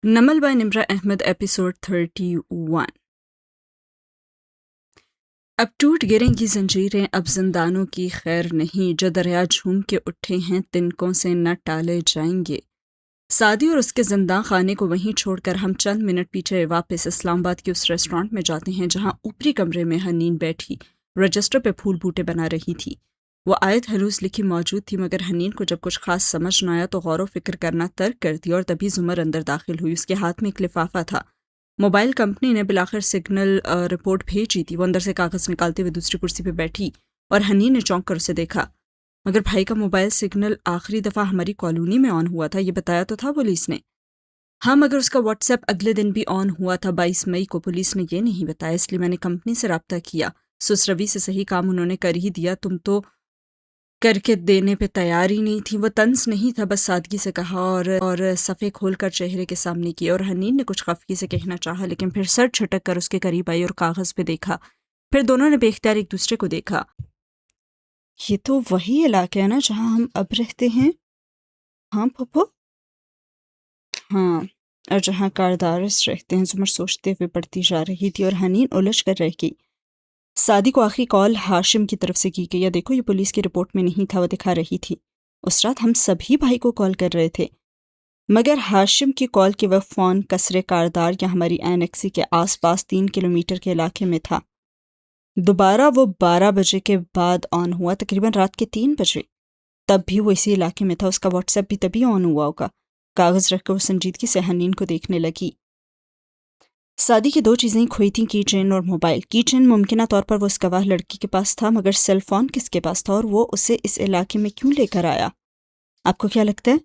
نمل بائی نمرہ احمد ایپیسوڈ 31۔ اب ٹوٹ گریں گی زنجیریں، اب زندانوں کی خیر نہیں، جو دریا جھوم کے اٹھے ہیں تنکوں سے نہ ٹالے جائیں گے۔ سعدی اور اس کے زنداں خانے کو وہیں چھوڑ کر ہم چند منٹ پیچھے واپس اسلام آباد کے اس ریسٹورانٹ میں جاتے ہیں جہاں اوپری کمرے میں حنین بیٹھی رجسٹر پہ پھول بوٹے بنا رہی تھی۔ وہ آیت ہنوز لکھی موجود تھی، مگر حنین کو جب کچھ خاص سمجھ نہ آیا تو غور و فکر کرنا ترک کر دیا اور تبھی زمر اندر داخل ہوئی۔ اس کے ہاتھ میں ایک لفافہ تھا۔ موبائل کمپنی نے بالآخر سگنل رپورٹ بھیجی تھی۔ وہ اندر سے کاغذ نکالتے ہوئے دوسری کرسی پہ بیٹھی اور حنین نے چونک کر اسے دیکھا۔ مگر بھائی کا موبائل سگنل آخری دفعہ ہماری کالونی میں آن ہوا تھا، یہ بتایا تو تھا پولیس نے۔ ہاں، مگر اس کا واٹس ایپ اگلے دن بھی آن ہوا تھا، 22 مئی کو۔ پولیس نے یہ نہیں بتایا، اس لیے میں نے کمپنی سے رابطہ کیا۔ سس روی سے صحیح کام انہوں نے کر ہی دیا، تم تو کر کے دینے پہ تیار ہی نہیں تھی۔ وہ طنز نہیں تھا، بس سادگی سے کہا اور صفحے کھول کر چہرے کے سامنے کی، اور حنین نے کچھ خفگی سے کہنا چاہا لیکن پھر سر جھٹک کر اس کے قریب آئی اور کاغذ پہ دیکھا۔ پھر دونوں نے بے اختیار ایک دوسرے کو دیکھا۔ یہ تو وہی علاقہ ہے نا جہاں ہم اب رہتے ہیں؟ ہاں پھپھو؟ ہاں، اور جہاں کاردارس رہتے ہیں، زمر سوچتے ہوئے پڑھتی جا رہی تھی اور حنین الجھ کر رہ گئی۔ سعدی کو آخری کال ہاشم کی طرف سے کی گئی۔ یا دیکھو، یہ پولیس کی رپورٹ میں نہیں تھا، وہ دکھا رہی تھی۔ اس رات ہم سبھی بھائی کو کال کر رہے تھے، مگر ہاشم کی کال کے وقت فون قصر کاردار یا ہماری اینیکسی کے آس پاس 3 کلومیٹر کے علاقے میں تھا۔ دوبارہ وہ 12 بجے کے بعد آن ہوا، تقریباً رات کے 3 بجے۔ تب بھی وہ اسی علاقے میں تھا، اس کا واٹس ایپ بھی تبھی آن ہوا ہوگا۔ کاغذ رکھ کر وہ سنجیدگی سے حنین کو دیکھنے لگی۔ سعدی کی 2 چیزیں کھوئی تھیں، کی چین اور موبائل۔ کی چین ممکنہ طور پر وہ اس گواہ لڑکی کے پاس تھا، مگر سیل فون کس کے پاس تھا اور وہ اسے اس علاقے میں کیوں لے کر آیا؟ آپ کو کیا لگتا ہے؟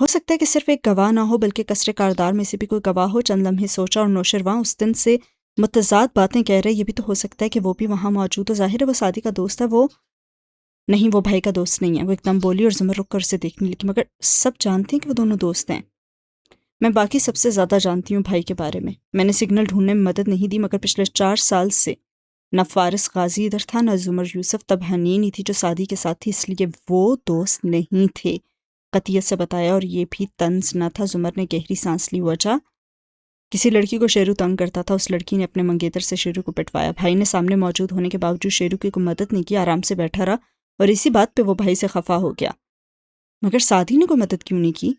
ہو سکتا ہے کہ صرف ایک گواہ نہ ہو بلکہ قصر کاردار میں سے بھی کوئی گواہ ہو۔ چند لمحے سوچا اور نوشرواں اس دن سے متضاد باتیں کہہ رہے، یہ بھی تو ہو سکتا ہے کہ وہ بھی وہاں موجود ہو۔ ظاہر ہے وہ سعدی کا دوست ہے۔ وہ نہیں، وہ بھائی کا دوست نہیں ہے، وہ ایک دم بولی اور زمر رک کر اسے دیکھنے لگی۔ مگر سب جانتے ہیں کہ وہ دونوں دوست ہیں۔ میں باقی سب سے زیادہ جانتی ہوں بھائی کے بارے میں نے سگنل ڈھونڈنے میں مدد نہیں دی، مگر پچھلے 4 سال سے نہ فارس غازی ادھر تھا نہ زمر یوسف، تب حنین ہی تھی جو سعدی کے ساتھ تھی، اس لیے وہ دوست نہیں تھے، قطعیت سے بتایا۔ اور یہ بھی طنز نہ تھا۔ زمر نے گہری سانس لی۔ وجہ؟ کسی لڑکی کو شیرو تنگ کرتا تھا، اس لڑکی نے اپنے منگیتر سے شیرو کو پٹوایا۔ بھائی نے سامنے موجود ہونے کے باوجود شیرو کی کوئی مدد نہیں کی، آرام سے بیٹھا رہا، اور اسی بات پہ وہ بھائی سے خفا ہو گیا۔ مگر سعدی نے کوئی مدد کیوں نہیں کی؟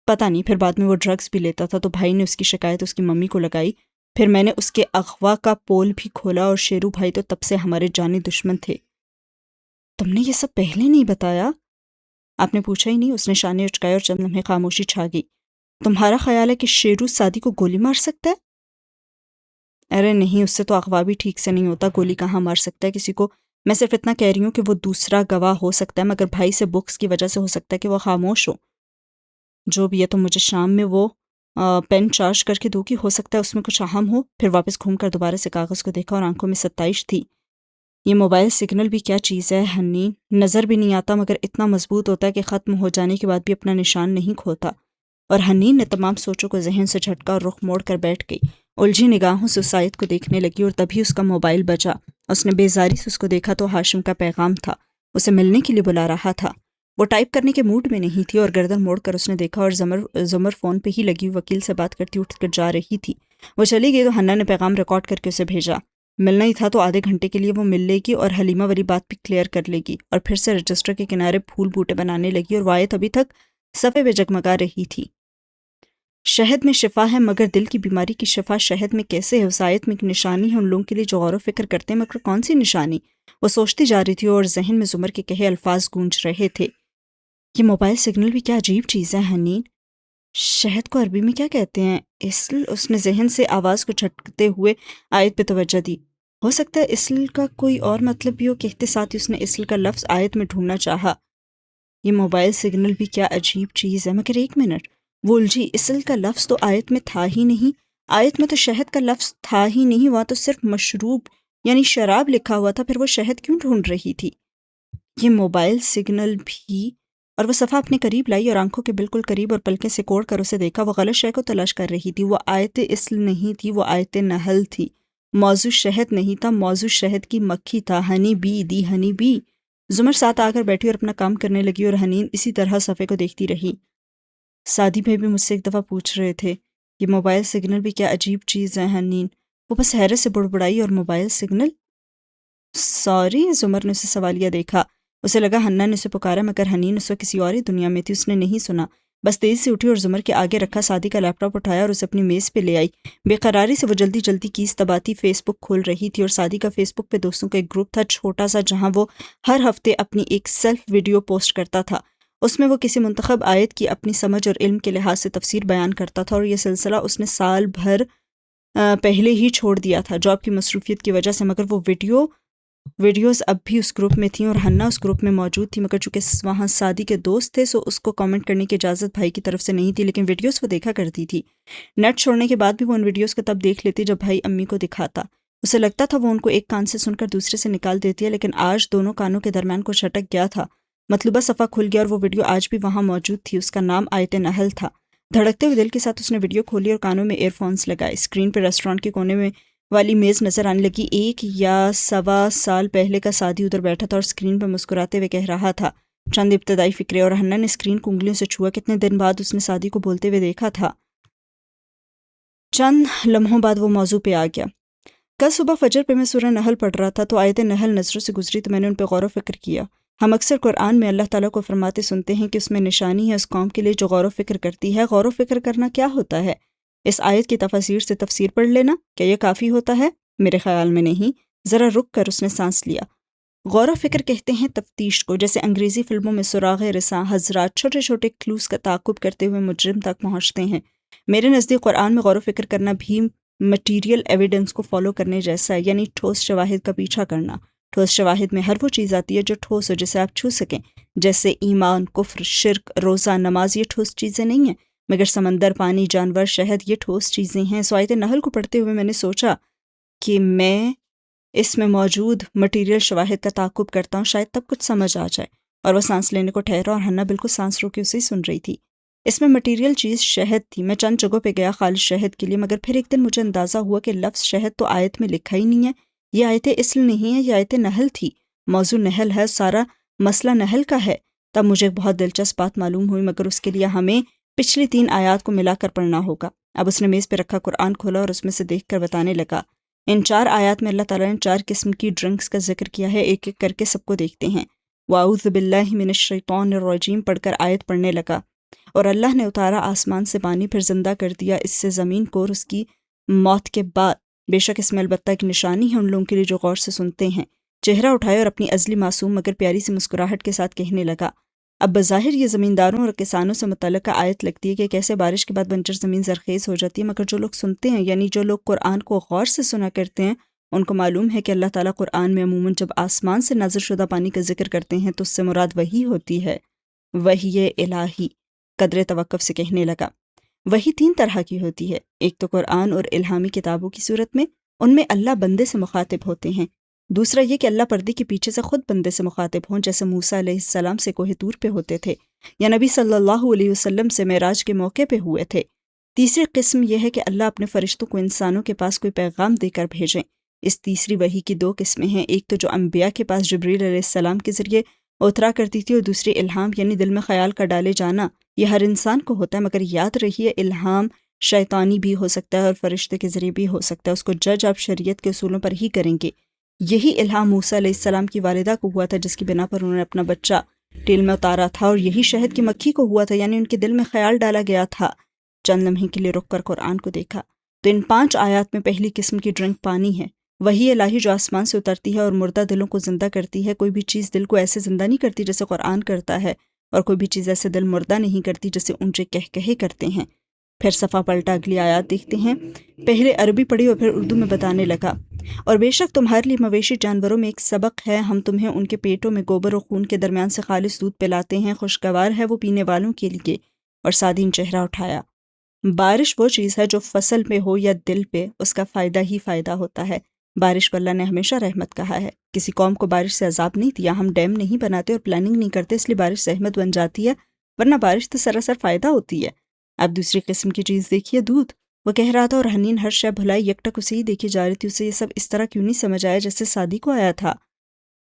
پتہ نہیں۔ پھر بعد میں وہ ڈرگز بھی لیتا تھا، تو بھائی نے اس کی شکایت اس کی ممی کو لگائی۔ پھر میں نے اس کے اغوا کا پول بھی کھولا، اور شیرو بھائی تو تب سے ہمارے جانی دشمن تھے۔ تم نے یہ سب پہلے نہیں بتایا؟ آپ نے پوچھا ہی نہیں۔ اس نے شانے اچکائے اور چند لمحے خاموشی چھا گئی۔ تمہارا خیال ہے کہ شیرو سعدی کو گولی مار سکتا ہے؟ ارے نہیں، اس سے تو اغوا بھی ٹھیک سے نہیں ہوتا، گولی کہاں مار سکتا ہے کسی کو۔ میں صرف اتنا کہہ رہی ہوں کہ وہ دوسرا گواہ ہو سکتا ہے، مگر بھائی سے بکس کی وجہ سے ہو سکتا ہے کہ وہ خاموش ہو۔ جو بھی ہے، تو مجھے شام میں وہ پین چارج کر کے دو گی، ہو سکتا ہے اس میں کچھ اہم ہو۔ پھر واپس گھوم کر دوبارہ سے کاغذ کو دیکھا اور آنکھوں میں ستائش تھی۔ یہ موبائل سگنل بھی کیا چیز ہے حنین، نظر بھی نہیں آتا مگر اتنا مضبوط ہوتا ہے کہ ختم ہو جانے کے بعد بھی اپنا نشان نہیں کھوتا۔ اور حنین نے تمام سوچوں کو ذہن سے جھٹکا اور رخ موڑ کر بیٹھ گئی، الجھی نگاہوں سے اس آیت کو دیکھنے لگی۔ اور تبھی اس کا موبائل بجا۔ اس نے بیزاری سے اس کو دیکھا تو ہاشم کا پیغام تھا، اسے ملنے کے لیے بلا رہا تھا۔ وہ ٹائپ کرنے کے موڈ میں نہیں تھی، اور گردن موڑ کر اس نے دیکھا اور زمر فون پہ ہی لگی ہوئی وکیل سے بات کرتی اٹھ کر جا رہی تھی۔ وہ چلی گئی تو حنا نے پیغام ریکارڈ کر کے اسے بھیجا۔ ملنا ہی تھا تو آدھے گھنٹے کے لیے وہ مل لے گی اور حلیمہ والی بات بھی کلیئر کر لے گی۔ اور پھر سے رجسٹر کے کنارے پھول بوٹے بنانے لگی، اور وایت ابھی تک صفحے پہ جگمگا رہی تھی۔ شہد میں شفا ہے، مگر دل کی بیماری کی شفا شہد میں کیسے ہے؟ اس آیت میں ایک نشانی ہے ان لوگوں کے لیے جو غور و فکر کرتے ہیں، مگر کون سی نشانی؟ وہ سوچتی جا رہی تھی اور ذہن میں زمر کے کہے الفاظ گونج رہے تھے۔ یہ موبائل سگنل بھی کیا عجیب چیز ہے حنین، شہد کو عربی میں کیا کہتے ہیں؟ اسل؟ اس نے ذہن سے آواز کو جھٹکتے ہوئے آیت پہ توجہ دی۔ ہو سکتا ہے اسل کا کوئی اور مطلب بھی ہو، کہتے ساتھ ہی اس نے اسل کا لفظ آیت میں ڈھونڈنا چاہا۔ یہ موبائل سگنل بھی کیا عجیب چیز ہے، مگر ایک منٹ، وہ الجھی، اسل کا لفظ تو آیت میں تھا ہی نہیں، آیت میں تو شہد کا لفظ تھا ہی نہیں، وہاں تو صرف مشروب یعنی شراب لکھا ہوا تھا، پھر وہ شہد کیوں ڈھونڈ رہی تھی؟ یہ موبائل سگنل بھی، اور وہ صفحہ اپنے قریب لائی اور آنکھوں کے بالکل قریب اور پلکیں سکوڑ کر اسے دیکھا۔ وہ غلط شے کو تلاش کر رہی تھی۔ وہ آیت اسل نہیں تھی، وہ آیت نحل تھی۔ موضوع شہد نہیں تھا، موضوع شہد کی مکھی تھا۔ Honey bee the honey bee. زمر ساتھ آ کر بیٹھی اور اپنا کام کرنے لگی، اور حنین اسی طرح صفحے کو دیکھتی رہی۔ سعدی بھائی بھی مجھ سے ایک دفعہ پوچھ رہے تھے کہ موبائل سگنل بھی کیا عجیب چیز ہے حنین، وہ بس حیرت سے بڑبڑائی اور موبائل سگنل؟ سوری، زمر نے اسے سوالیہ دیکھا۔ اسے لگا ہنّا نے اسے پکارا، مگر حنین اس وقت کسی اور ہی دنیا میں تھی، اس نے نہیں سنا، بس تیزی سے اٹھی اور زمر کے آگے رکھا سعدی کا لیپ ٹاپ اٹھایا اور اسے اپنی میز پہ لے آئی۔ بے قراری سے وہ جلدی جلدی کیز دباتی فیس بک کھول رہی تھی، اور سعدی کا فیس بک پہ دوستوں کا ایک گروپ تھا چھوٹا سا، جہاں وہ ہر ہفتے اپنی ایک سیلف ویڈیو پوسٹ کرتا تھا۔ اس میں وہ کسی منتخب آیت کی اپنی سمجھ اور علم کے لحاظ سے تفسیر بیان کرتا تھا، اور یہ سلسلہ اس نے سال بھر پہلے ہی چھوڑ دیا تھا جاب کی مصروفیت کی وجہ سے، مگر وہ ویڈیوز اب بھی اس گروپ میں تھیں اور ہنّا اس گروپ میں موجود تھی، مگر چونکہ وہاں سعدی کے دوست تھے سو اس کو کامنٹ کرنے کی اجازت بھائی کی طرف سے نہیں تھی، لیکن ویڈیوز وہ دیکھا کرتی تھی۔ نیٹ چھوڑنے کے بعد بھی وہ ان ویڈیوز کو تب دیکھ لیتی جب بھائی امی کو دکھاتا۔ اسے لگتا تھا وہ ان کو ایک کان سے سن کر دوسرے سے نکال دیتی ہے، لیکن آج دونوں کانوں کے درمیان کچھ اٹک گیا تھا۔ مطلوبہ صفحہ کھل گیا اور وہ ویڈیو آج بھی وہاں موجود تھی، اس کا نام آیت نحل تھا۔ دھڑکتے ہوئے دل کے ساتھ اس نے ویڈیو کھولی اور کانوں میں ایئر فونز لگائے۔ اسکرین پہ ریسٹورانٹ کے کونے میں والی میز نظر آنے لگی۔ 1 یا 1.25 سال پہلے کا سعدی ادھر بیٹھا تھا اور اسکرین پہ مسکراتے ہوئے کہہ رہا تھا چند ابتدائی فکرے، اور ہنّا نے اسکرین کو انگلیوں سے چھوا۔ کتنے دن بعد اس نے سعدی کو بولتے ہوئے دیکھا تھا۔ چند لمحوں بعد وہ موضوع پہ آ گیا۔ کل صبح فجر پہ میں سورہ نحل پڑھ رہا تھا تو آیت نحل نظروں سے گزری تو میں نے ان پہ غور و فکر کیا۔ ہم اکثر قرآن میں اللہ تعالیٰ کو فرماتے سنتے ہیں کہ اس میں نشانی ہے اس قوم کے لیے جو غور و فکر کرتی ہے۔ غور و فکر کرنا کیا ہوتا ہے؟ اس آیت کی تفاسیر سے تفسیر پڑھ لینا، کیا یہ کافی ہوتا ہے؟ میرے خیال میں نہیں۔ ذرا رک کر اس نے سانس لیا۔ غور و فکر کہتے ہیں تفتیش کو، جیسے انگریزی فلموں میں سراغ رساں حضرات چھوٹے چھوٹے کلوز کا تعاقب کرتے ہوئے مجرم تک پہنچتے ہیں۔ میرے نزدیک قرآن میں غور و فکر کرنا بھی مٹیریل ایویڈنس کو فالو کرنے جیسا ہے، یعنی ٹھوس شواہد کا پیچھا کرنا۔ ٹھوس شواہد میں ہر وہ چیز آتی ہے جو ٹھوس ہو، جسے آپ چھو سکیں، جیسے ایمان، کفر، شرک، روزہ، نماز۔ یہ ٹھوس چیزیں نہیں ہیں، مگر سمندر، پانی، جانور، شہد، یہ ٹھوس چیزیں ہیں۔ سو آیت نحل کو پڑھتے ہوئے میں نے سوچا کہ میں اس میں موجود مٹیریل شواہد کا تعاقب کرتا ہوں، شاید تب کچھ سمجھ آ جائے۔ اور وہ سانس لینے کو ٹھہرا اور ہنّا بالکل سانس روکے اسے ہی سن رہی تھی۔ اس میں مٹیریل چیز شہد تھی۔ میں چند جگہوں پہ گیا خالص شہد کے لیے، مگر پھر ایک دن مجھے اندازہ ہوا کہ لفظ شہد تو آیت میں لکھا ہی نہیں ہے۔ یہ آیت اصل نہیں ہے، یہ آیت نحل تھی۔ موضوع نحل ہے، سارا مسئلہ نحل کا ہے۔ تب مجھے ایک بہت دلچسپ بات معلوم ہوئی، مگر اس کے لیے ہمیں پچھلی 3 آیات کو ملا کر پڑھنا ہوگا۔ اب اس نے میز پہ رکھا قرآن کھولا اور اس میں سے دیکھ کر بتانے لگا، ان 4 آیات میں اللہ تعالیٰ نے 4 قسم کی ڈرنکس کا ذکر کیا ہے۔ ایک ایک کر کے سب کو دیکھتے ہیں۔ وَأَعُوذُ بِاللَّهِ مِنَ الشَّيْطَانِ الرَّجِيمِ پڑھ کر آیت پڑھنے لگا، اور اللہ نے اتارا آسمان سے پانی، پھر زندہ کر دیا اس سے زمین کو، اور اس کی موت کے بعد بے شک اس میں البتہ ایک نشانی ہے ان لوگوں کے لیے جو غور سے سنتے ہیں۔ چہرہ اٹھایا اور اپنی ازلی معصوم مگر پیاری سی مسکراہٹ کے ساتھ کہنے لگا، اب بظاہر یہ زمینداروں اور کسانوں سے متعلقہ آیت لگتی ہے کہ کیسے بارش کے بعد بنجر زمین زرخیز ہو جاتی ہے، مگر جو لوگ سنتے ہیں، یعنی جو لوگ قرآن کو غور سے سنا کرتے ہیں، ان کو معلوم ہے کہ اللہ تعالیٰ قرآن میں عموماً جب آسمان سے نازل شدہ پانی کا ذکر کرتے ہیں تو اس سے مراد وحی ہوتی ہے، وحی الہی۔ قدر توقف سے کہنے لگا، وحی 3 طرح کی ہوتی ہے، ایک تو قرآن اور الہامی کتابوں کی صورت میں، ان میں اللہ بندے سے مخاطب ہوتے ہیں۔ دوسرا یہ کہ اللہ پردے کے پیچھے سے خود بندے سے مخاطب ہوں، جیسے موسیٰ علیہ السلام سے کوہ طور پہ ہوتے تھے، یا نبی صلی اللہ علیہ وسلم سے معراج کے موقع پہ ہوئے تھے۔ تیسری قسم یہ ہے کہ اللہ اپنے فرشتوں کو انسانوں کے پاس کوئی پیغام دے کر بھیجیں۔ اس تیسری وحی کی 2 قسمیں ہیں، ایک تو جو انبیاء کے پاس جبریل علیہ السلام کے ذریعے اترا کرتی تھی، اور دوسری الہام یعنی دل میں خیال کا ڈالے جانا۔ یہ ہر انسان کو ہوتا ہے، مگر یاد رہیے الہام شیطانی بھی ہو سکتا ہے اور فرشتے کے ذریعے بھی ہو سکتا ہے، اس کو جج آپ شریعت کے اصولوں پر ہی کریں گے۔ یہی الہام موسیٰ علیہ السلام کی والدہ کو ہوا تھا، جس کی بنا پر انہوں نے اپنا بچہ ٹیل میں اتارا تھا، اور یہی شہد کی مکھی کو ہوا تھا، یعنی ان کے دل میں خیال ڈالا گیا تھا۔ چند لمحے کے لیے رک کر قرآن کو دیکھا تو ان 5 آیات میں پہلی قسم کی ڈرنک پانی ہے، وہی الہی جو آسمان سے اترتی ہے اور مردہ دلوں کو زندہ کرتی ہے۔ کوئی بھی چیز دل کو ایسے زندہ نہیں کرتی جیسے قرآن کرتا ہے، اور کوئی بھی چیز ایسے دل مردہ نہیں کرتی جیسے اونچے کہکہے کرتے ہیں۔ پھر صفحہ پلٹا، اگلی آیات دیکھتے ہیں۔ پہلے عربی پڑھی اور پھر اردو میں بتانے لگا، اور بے شک تمہارے لیے مویشی جانوروں میں ایک سبق ہے، ہم تمہیں ان کے پیٹوں میں گوبر و خون کے درمیان سے خالص دودھ پلاتے ہیں، خوشگوار ہے وہ پینے والوں کے لیے۔ اور سعدین چہرہ اٹھایا، بارش وہ چیز ہے جو فصل پہ ہو یا دل پہ، اس کا فائدہ ہی فائدہ ہوتا ہے۔ بارش کو اللہ نے ہمیشہ رحمت کہا ہے، کسی قوم کو بارش سے عذاب نہیں دیا۔ ہم ڈیم نہیں بناتے اور پلاننگ نہیں کرتے اس لیے بارش زحمت بن جاتی ہے، ورنہ بارش تو سراسر فائدہ ہوتی ہے۔ اب دوسری قسم کی چیز دیکھیے، دودھ۔ وہ کہہ رہا تھا اور حنین ہر شے بھلائی یکٹک اسے ہی دیکھی جا رہی تھی۔ اسے یہ سب اس طرح کیوں نہیں سمجھ آیا جیسے سعدی کو آیا تھا۔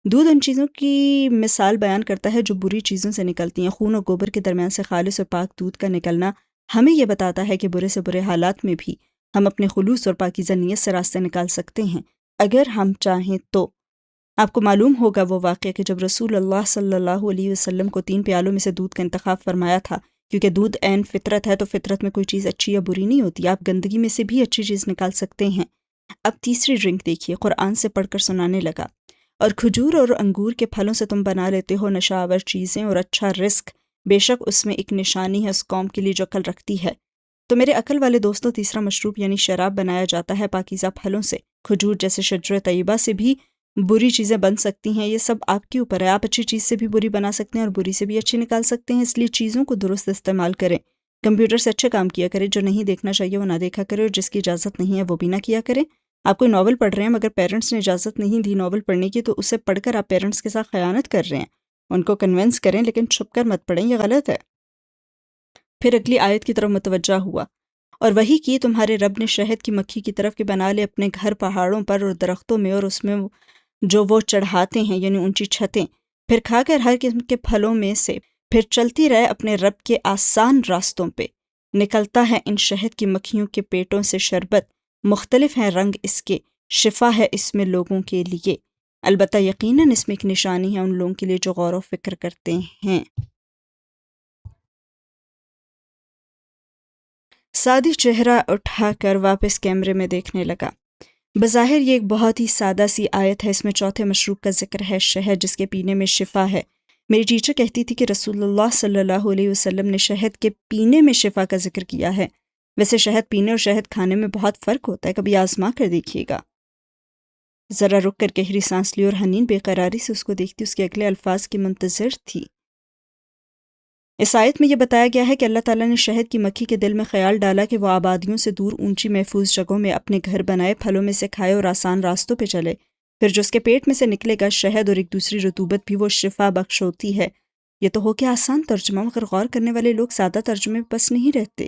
دودھ ان چیزوں کی مثال بیان کرتا ہے جو بری چیزوں سے نکلتی ہیں۔ خون اور گوبر کے درمیان سے خالص اور پاک دودھ کا نکلنا ہمیں یہ بتاتا ہے کہ برے سے برے حالات میں بھی ہم اپنے خلوص اور پاکیزہ نیت سے راستے نکال سکتے ہیں اگر ہم چاہیں تو۔ آپ کو معلوم ہوگا وہ واقعہ کہ جب رسول اللہ صلی اللہ علیہ وسلم کو 3 پیالوں میں سے دودھ کا انتخاب فرمایا تھا، کیونکہ دودھ عین فطرت ہے تو فطرت میں کوئی چیز اچھی یا بری نہیں ہوتی، آپ گندگی میں سے بھی اچھی چیز نکال سکتے ہیں۔ اب تیسری ڈرنک دیکھیے، قرآن سے پڑھ کر سنانے لگا، اور کھجور اور انگور کے پھلوں سے تم بنا لیتے ہو نشہ آور چیزیں اور اچھا رزق، بے شک اس میں ایک نشانی ہے اس قوم کے لیے جو عقل رکھتی ہے۔ تو میرے عقل والے دوستوں، تیسرا مشروب یعنی شراب بنایا جاتا ہے پاکیزہ پھلوں سے۔ کھجور جیسے شجر طیبہ سے بھی بری چیزیں بن سکتی ہیں، یہ سب آپ کے اوپر ہے۔ آپ اچھی چیز سے بھی بری بنا سکتے ہیں اور بری سے بھی اچھی نکال سکتے ہیں، اس لیے چیزوں کو درست استعمال کریں۔ کمپیوٹر سے اچھے کام کیا کرے، جو نہیں دیکھنا چاہیے وہ نہ دیکھا کرے، اور جس کی اجازت نہیں ہے وہ بھی نہ کیا کرے۔ آپ کوئی ناول پڑھ رہے ہیں مگر پیرنٹس نے اجازت نہیں دی ناول پڑھنے کی، تو اسے پڑھ کر آپ پیرنٹس کے ساتھ خیانت کر رہے ہیں۔ ان کو کنونس کریں لیکن چھپ کر مت پڑھیں، یہ غلط ہے۔ پھر اگلی آیت کی طرف متوجہ ہوا، اور وہی کی تمہارے رب نے شہد کی مکھی کی طرف کہ بنا لے اپنے گھر پہاڑوں پر اور درختوں میں، اور اس میں جو وہ چڑھاتے ہیں یعنی اونچی چھتیں، پھر کھا کر ہر قسم کے پھلوں میں سے، پھر چلتی رہے اپنے رب کے آسان راستوں پہ۔ نکلتا ہے ان شہد کی مکھیوں کے پیٹوں سے شربت، مختلف ہیں رنگ اس کے، شفا ہے اس میں لوگوں کے لیے، البتہ یقیناً اس میں ایک نشانی ہے ان لوگوں کے لیے جو غور و فکر کرتے ہیں۔ سعدی چہرہ اٹھا کر واپس کیمرے میں دیکھنے لگا۔ بظاہر یہ ایک بہت ہی سادہ سی آیت ہے، اس میں چوتھے مشروب کا ذکر ہے، شہد، جس کے پینے میں شفا ہے۔ میری ٹیچر کہتی تھی کہ رسول اللہ صلی اللہ علیہ وسلم نے شہد کے پینے میں شفا کا ذکر کیا ہے۔ ویسے شہد پینے اور شہد کھانے میں بہت فرق ہوتا ہے، کبھی آزما کر دیکھیے گا۔ ذرا رک کر گہری سانس لی اور حنین بے قراری سے اس کو دیکھتی اس کے اگلے الفاظ کی منتظر تھی۔ اس آیت میں یہ بتایا گیا ہے کہ اللہ تعالیٰ نے شہد کی مکھی کے دل میں خیال ڈالا کہ وہ آبادیوں سے دور اونچی محفوظ جگہوں میں اپنے گھر بنائے، پھلوں میں سے کھائے اور آسان راستوں پہ چلے، پھر جو اس کے پیٹ میں سے نکلے گا شہد اور ایک دوسری رطوبت بھی وہ شفا بخش ہوتی ہے۔ یہ تو ہو گیا آسان ترجمہ، مگر غور کرنے والے لوگ سادہ ترجمے میں بس نہیں رہتے،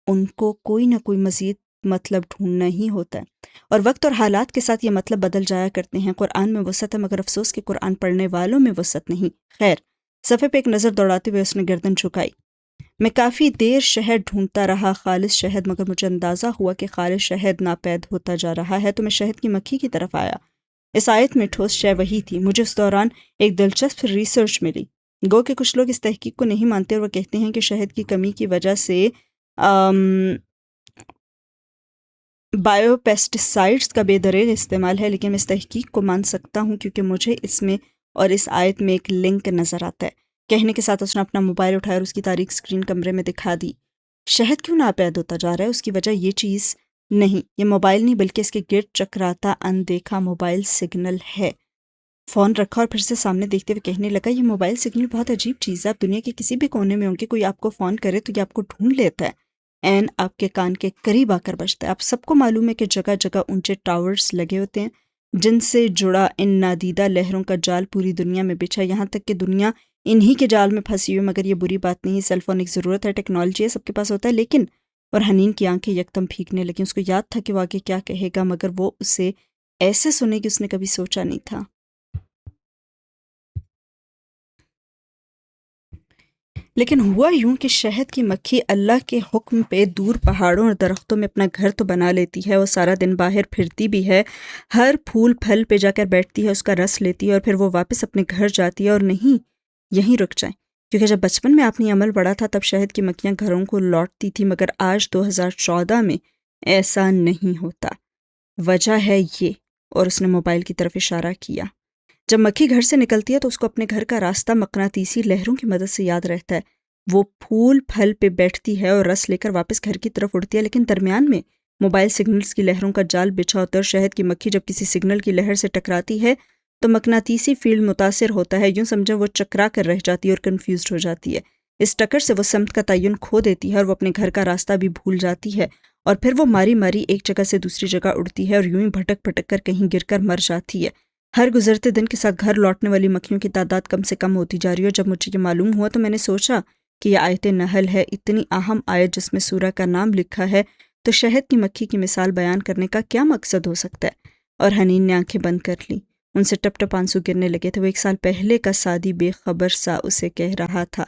ان کو کوئی نہ کوئی مزید مطلب ڈھونڈنا ہی ہوتا ہے، اور وقت اور حالات کے ساتھ یہ مطلب بدل جایا کرتے ہیں۔ قرآن میں وسعت ہے مگر افسوس کہ قرآن پڑھنے والوں میں وسعت نہیں۔ خیر، صفحے پہ ایک نظر دوڑاتے ہوئے اس نے گردن جھکائی۔ میں کافی دیر شہد ڈھونڈتا رہا، خالص شہد، مگر مجھے اندازہ ہوا کہ خالص شہد ناپید ہوتا جا رہا ہے، تو میں شہد کی مکھی کی طرف آیا۔ اس آیت میں ٹھوس شے وہی تھی۔ مجھے اس دوران ایک دلچسپ ریسرچ ملی۔ گو کہ کچھ لوگ اس تحقیق کو نہیں مانتے اور وہ کہتے ہیں کہ شہد کی کمی کی وجہ سے بائیو پیسٹیسائڈز کا بے دریغ استعمال ہے، لیکن میں اس تحقیق کو مان سکتا ہوں کیونکہ مجھے اس میں اور اس آیت میں ایک لنک نظر آتا ہے۔ کہنے کے ساتھ اس نے اپنا موبائل اٹھایا اور اس کی تاریک اسکرین کمرے میں دکھا دی۔ شہد کیوں ناپید ہوتا جا رہا ہے؟ اس کی وجہ یہ چیز نہیں، یہ موبائل نہیں بلکہ اس کے گرد چکراتا اندیکھا موبائل سگنل ہے۔ فون رکھا اور پھر سے سامنے دیکھتے ہوئے کہنے لگا، یہ موبائل سگنل بہت عجیب چیز ہے، آپ دنیا کے کسی بھی کونے میں ہوں گے، کوئی آپ کو فون کرے تو یہ آپ کو ڈھونڈ لیتا ہے، این آپ کے کان کے قریب آ کر بجتا ہے۔ آپ سب کو معلوم ہے کہ جگہ جگہ اونچے ٹاورز لگے ہوتے ہیں جن سے جڑا ان نادیدہ لہروں کا جال پوری دنیا میں بچھا، یہاں تک کہ دنیا انہی کے جال میں پھنسی ہوئی، مگر یہ بری بات نہیں، سیل فون ایک ضرورت ہے، ٹیکنالوجی ہے، سب کے پاس ہوتا ہے، لیکن اور حنین کی آنکھیں یکدم پھیکنے لگیں۔ اس کو یاد تھا کہ وہ آگے کیا کہے گا، مگر وہ اسے ایسے سنے کہ اس نے کبھی سوچا نہیں تھا۔ لیکن ہوا یوں کہ شہد کی مکھی اللہ کے حکم پہ دور پہاڑوں اور درختوں میں اپنا گھر تو بنا لیتی ہے، وہ سارا دن باہر پھرتی بھی ہے، ہر پھول پھل پہ جا کر بیٹھتی ہے، اس کا رس لیتی ہے اور پھر وہ واپس اپنے گھر جاتی ہے، اور نہیں یہیں رک جائیں، کیونکہ جب بچپن میں آپ نے عمل بڑھا تھا تب شہد کی مکھیاں گھروں کو لوٹتی تھی، مگر آج 2014 میں ایسا نہیں ہوتا۔ وجہ ہے یہ، اور اس نے موبائل کی طرف اشارہ کیا۔ جب مکھی گھر سے نکلتی ہے تو اس کو اپنے گھر کا راستہ مقناطیسی لہروں کی مدد سے یاد رہتا ہے۔ وہ پھول پھل پہ بیٹھتی ہے اور رس لے کر واپس گھر کی طرف اڑتی ہے، لیکن درمیان میں موبائل سگنلز کی لہروں کا جال بچھا ہوتا ہے، اور شہد کی مکھی جب کسی سگنل کی لہر سے ٹکراتی ہے تو مقناطیسی فیلڈ متاثر ہوتا ہے، یوں سمجھے وہ چکرا کر رہ جاتی ہے اور کنفیوزڈ ہو جاتی ہے۔ اس ٹکر سے وہ سمت کا تعین کھو دیتی ہے اور وہ اپنے گھر کا راستہ بھی بھول جاتی ہے، اور پھر وہ ماری ماری ایک جگہ سے دوسری جگہ اڑتی ہے اور یوں ہی بھٹک بھٹک کر کہیں گر کر مر جاتی ہے۔ ہر گزرتے دن کے ساتھ گھر لوٹنے والی مکھیوں کی تعداد کم سے کم ہوتی جا رہی ہے، اور جب مجھے یہ معلوم ہوا تو میں نے سوچا کہ یہ آیت نحل ہے، اتنی اہم آیت جس میں سورہ کا نام لکھا ہے، تو شہد کی مکھی کی مثال بیان کرنے کا کیا مقصد ہو سکتا ہے؟ اور حنین نے آنکھیں بند کر لی۔ ان سے ٹپ ٹپ آنسو گرنے لگے تھے۔ وہ 1 سال پہلے کا سعدی بے خبر سا اسے کہہ رہا تھا۔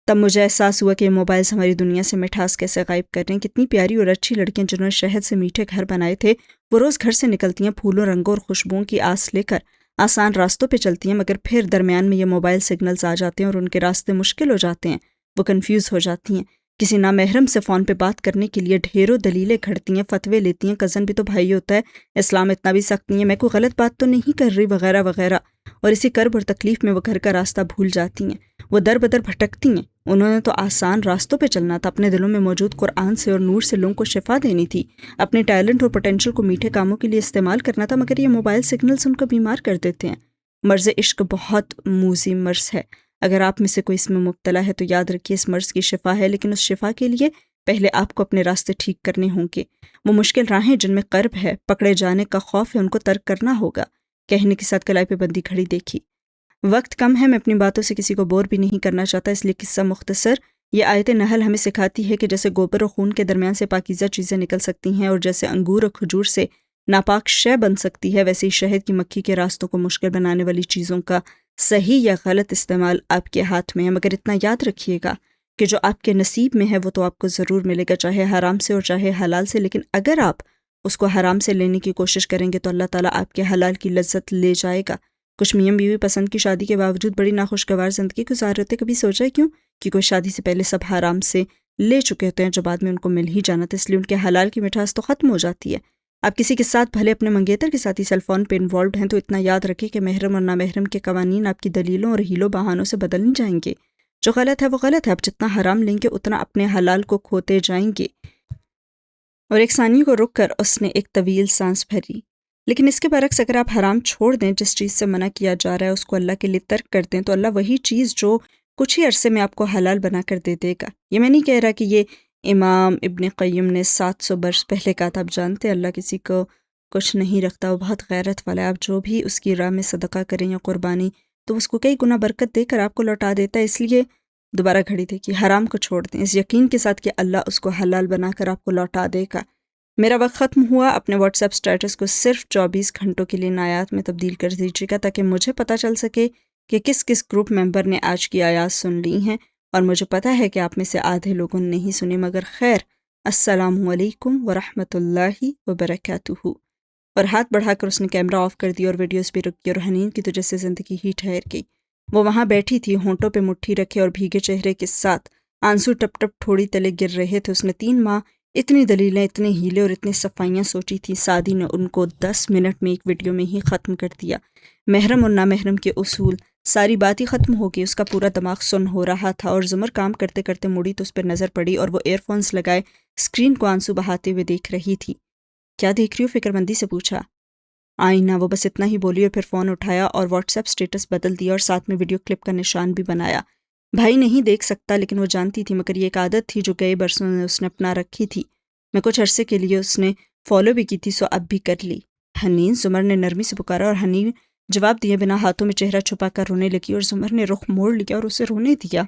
تب مجھے احساس ہوا کہ یہ موبائلز ہماری دنیا سے مٹھاس کیسے غائب کر رہے ہیں۔ کتنی پیاری اور اچھی لڑکیاں جنہوں نے شہد سے میٹھے گھر بنائے تھے، وہ روز گھر سے نکلتی ہیں پھولوں، رنگوں اور خوشبوؤں کی آس لے کر، آسان راستوں پہ چلتی ہیں، مگر پھر درمیان میں یہ موبائل سگنلز آ جاتے ہیں اور ان کے راستے مشکل ہو جاتے ہیں۔ وہ کنفیوز ہو جاتی ہیں، کسی نامحرم سے فون پہ بات کرنے کے لیے ڈھیروں دلیلیں گھڑتی ہیں، فتوے لیتی ہیں، کزن بھی تو بھائی ہوتا ہے، اسلام اتنا بھی سخت نہیں ہے، میں کوئی غلط بات تو نہیں کر رہی، وغیرہ وغیرہ۔ اور اسی کرب اور تکلیف میں وہ گھر کا راستہ بھول جاتی ہیں، وہ در بدر بھٹکتی ہیں۔ انہوں نے تو آسان راستوں پہ چلنا تھا، اپنے دلوں میں موجود قرآن سے اور نور سے لوگوں کو شفا دینی تھی، اپنے ٹیلنٹ اور پوٹینشل کو میٹھے کاموں کے لیے استعمال کرنا تھا، مگر یہ موبائل سگنلز ان کو بیمار کر دیتے ہیں۔ مرض عشق بہت موذی مرض ہے۔ اگر آپ میں سے کوئی اس میں مبتلا ہے تو یاد رکھیے اس مرض کی شفا ہے، لیکن اس شفا کے لیے پہلے آپ کو اپنے راستے ٹھیک کرنے ہوں گے۔ وہ مشکل راہیں جن میں قرب ہے، پکڑے جانے کا خوف ہے، ان کو ترک کرنا ہوگا۔ کہنے کے ساتھ کلائی پہ بندی کھڑی دیکھی۔ وقت کم ہے، میں اپنی باتوں سے کسی کو بور بھی نہیں کرنا چاہتا، اس لیے قصہ مختصر۔ یہ آیت نحل ہمیں سکھاتی ہے کہ جیسے گوبر و خون کے درمیان سے پاکیزہ چیزیں نکل سکتی ہیں، اور جیسے انگور اور کھجور سے ناپاک شے بن سکتی ہے، ویسے ہی شہد کی مکھی کے راستوں کو مشکل بنانے والی چیزوں کا صحیح یا غلط استعمال آپ کے ہاتھ میں ہے۔ مگر اتنا یاد رکھیے گا کہ جو آپ کے نصیب میں ہے وہ تو آپ کو ضرور ملے گا، چاہے حرام سے اور چاہے حلال سے، لیکن اگر آپ اس کو حرام سے لینے کی کوشش کریں گے تو اللہ تعالیٰ آپ کے حلال کی لذت لے جائے گا۔ کچھ میاں بیوی پسند کی شادی کے باوجود بڑی ناخوشگوار زندگی گزار رہے ہوتے، کبھی سوچا ہے کیوں؟ کیونکہ وہ شادی سے پہلے سب حرام سے لے چکے ہوتے ہیں جو بعد میں ان کو مل ہی جانا تھا، اس لیے ان کے حلال کی مٹھاس تو ختم ہو جاتی ہے۔ آپ کسی کے ساتھ بھلے اپنے منگیتر کے ساتھ ہی سیل فون پہ انوالوڈ ہیں تو اتنا یاد رکھیں کہ محرم اور نامحرم کے قوانین آپ کی دلیلوں اور ہیلوں بہانوں سے بدل نہیں جائیں گے۔ جو غلط ہے وہ غلط ہے، آپ جتنا حرام لیں گے اتنا اپنے حلال کو کھوتے جائیں گے۔ اور ایک ثانیے کو رک کر اس نے ایک طویل سانس بھری۔ لیکن اس کے برعکس اگر آپ حرام چھوڑ دیں، جس چیز سے منع کیا جا رہا ہے اس کو اللہ کے لیے ترک کر دیں، تو اللہ وہی چیز جو کچھ ہی عرصے میں آپ کو حلال بنا کر دے دے گا۔ یہ میں نہیں کہہ رہا کہ یہ امام ابن قیم نے 700 برس پہلے کہا تھا۔ آپ جانتے اللہ کسی کو کچھ نہیں رکھتا، وہ بہت غیرت والا ہے۔ آپ جو بھی اس کی راہ میں صدقہ کریں یا قربانی، تو اس کو کئی گنا برکت دے کر آپ کو لوٹا دیتا ہے۔ اس لیے دوبارہ گھڑی دیکھیے، حرام کو چھوڑ دیں اس یقین کے ساتھ کہ اللہ اس کو حلال بنا کر آپ کو لوٹا دے گا۔ میرا وقت ختم ہوا، اپنے واٹس ایپ سٹیٹس کو صرف 24 گھنٹوں کے لیے آیات میں تبدیل کر دیجیے گا تاکہ مجھے پتہ چل سکے کہ کس کس گروپ ممبر نے آج کی آیات سن لی ہیں، اور مجھے پتہ ہے کہ آپ میں سے آدھے لوگوں نے نہیں سنی، مگر خیر، السلام علیکم ورحمۃ اللہ وبرکاتہ۔ اور ہاتھ بڑھا کر اس نے کیمرہ آف کر دیا اور ویڈیوز بھی رک گئی، اور حنین کی تو جیسے زندگی ہی ٹھہر گئی۔ وہ وہاں بیٹھی تھی، ہونٹوں پہ مٹھی رکھے اور بھیگے چہرے کے ساتھ آنسو ٹپ ٹپ تھوڑی تلے گر رہے تھے۔ اس نے 3 ماہ اتنی دلیلیں، اتنے ہیلے اور اتنی صفائیاں سوچی تھی، سعدی نے ان کو 10 منٹ میں ایک ویڈیو میں ہی ختم کر دیا۔ محرم اور نامحرم کے اصول، ساری بات ہی ختم ہو گئی۔ اس کا پورا دماغ سن ہو رہا تھا، اور زمر کام کرتے کرتے مڑی تو اس پر نظر پڑی اور وہ ایئر فونز لگائے اسکرین کو آنسو بہاتے ہوئے دیکھ رہی تھی۔ کیا دیکھ رہی ہو؟ فکر مندی سے پوچھا۔ آئینہ، وہ بس اتنا ہی بولی اور پھر فون اٹھایا اور واٹس ایپ سٹیٹس بدل دیا اور ساتھ میں ویڈیو کلپ کا نشان بھی بنایا۔ بھائی نہیں دیکھ سکتا، لیکن وہ جانتی تھی، مگر یہ ایک عادت تھی جو گئے برسوں میں اس نے اپنا رکھی تھی۔ میں کچھ عرصے کے لیے اس نے فالو بھی کی تھی، سو اب بھی کر لی۔ حنین، زمر نے نرمی سے پکارا، اور حنین جواب دیے بنا ہاتھوں میں چہرہ چھپا کر رونے لگی، اور زمر نے رخ موڑ لیا اور اسے رونے دیا۔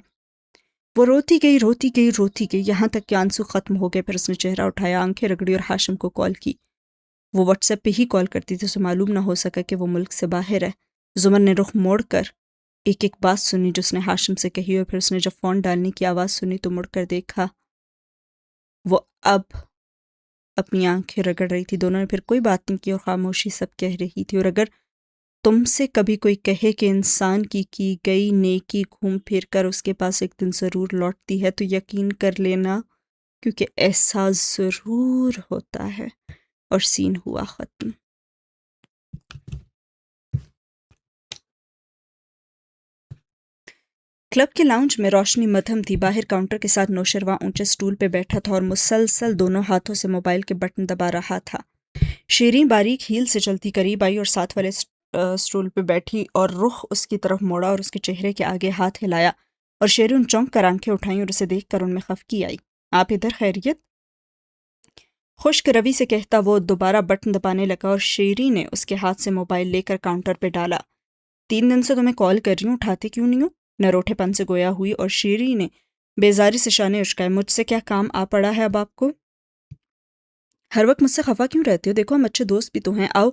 وہ روتی گئی روتی گئی روتی گئی، یہاں تک کہ آنسو ختم ہو گئے۔ پھر اس نے چہرہ اٹھایا، آنکھیں رگڑی اور ہاشم کو کال کی۔ وہ واٹس ایپ پہ ہی کال کرتی تھی، اسے معلوم نہ ہو سکا کہ وہ ملک سے باہر ہے۔ زمر نے رخ موڑ کر ایک ایک بات سنی جو اس نے ہاشم سے کہی، اور پھر اس نے جب فون ڈالنے کی آواز سنی تو مڑ کر دیکھا، وہ اب اپنی آنکھیں رگڑ رہی تھی۔ دونوں نے پھر کوئی بات نہیں کی اور خاموشی سب کہہ رہی تھی۔ اور اگر تم سے کبھی کوئی کہے کہ انسان کی گئی نیکی گھوم پھر کر اس کے پاس ایک دن ضرور لوٹتی ہے، تو یقین کر لینا، کیونکہ ایسا ضرور ہوتا ہے۔ اور سین ہوا ختم۔ کلب کے لاؤنج میں روشنی مدھم تھی۔ باہر کاؤنٹر کے ساتھ نوشرواں اونچے سٹول پہ بیٹھا تھا اور مسلسل دونوں ہاتھوں سے موبائل کے بٹن دبا رہا تھا۔ شیریں باریک ہیل سے چلتی قریب آئی اور ساتھ والے سٹول پہ بیٹھی اور رخ اس کی طرف موڑا اور اس کے چہرے کے آگے ہاتھ ہلایا، اور شیریں چونک کر آنکھیں اٹھائیں اور اسے دیکھ کر ان میں خفگی آئی۔ آپ ادھر؟ خیریت؟ خشک روی سے کہتا وہ دوبارہ بٹن دبانے لگا، اور شیریں نے اس کے ہاتھ سے موبائل لے کر کاؤنٹر پہ ڈالا۔ 3 دن سے تمہیں کال کر رہی ہوں، اٹھاتے کیوں نہیں ہو؟ نروٹھے پن سے گویا ہوئی، اور شیریں نے بیزاری سے شانے اچکائے۔ مجھ سے کیا کام آ پڑا ہے اب آپ کو؟ ہر وقت مجھ سے خفا کیوں رہتے ہو؟ دیکھو ہم اچھے دوست بھی تو ہیں، آؤ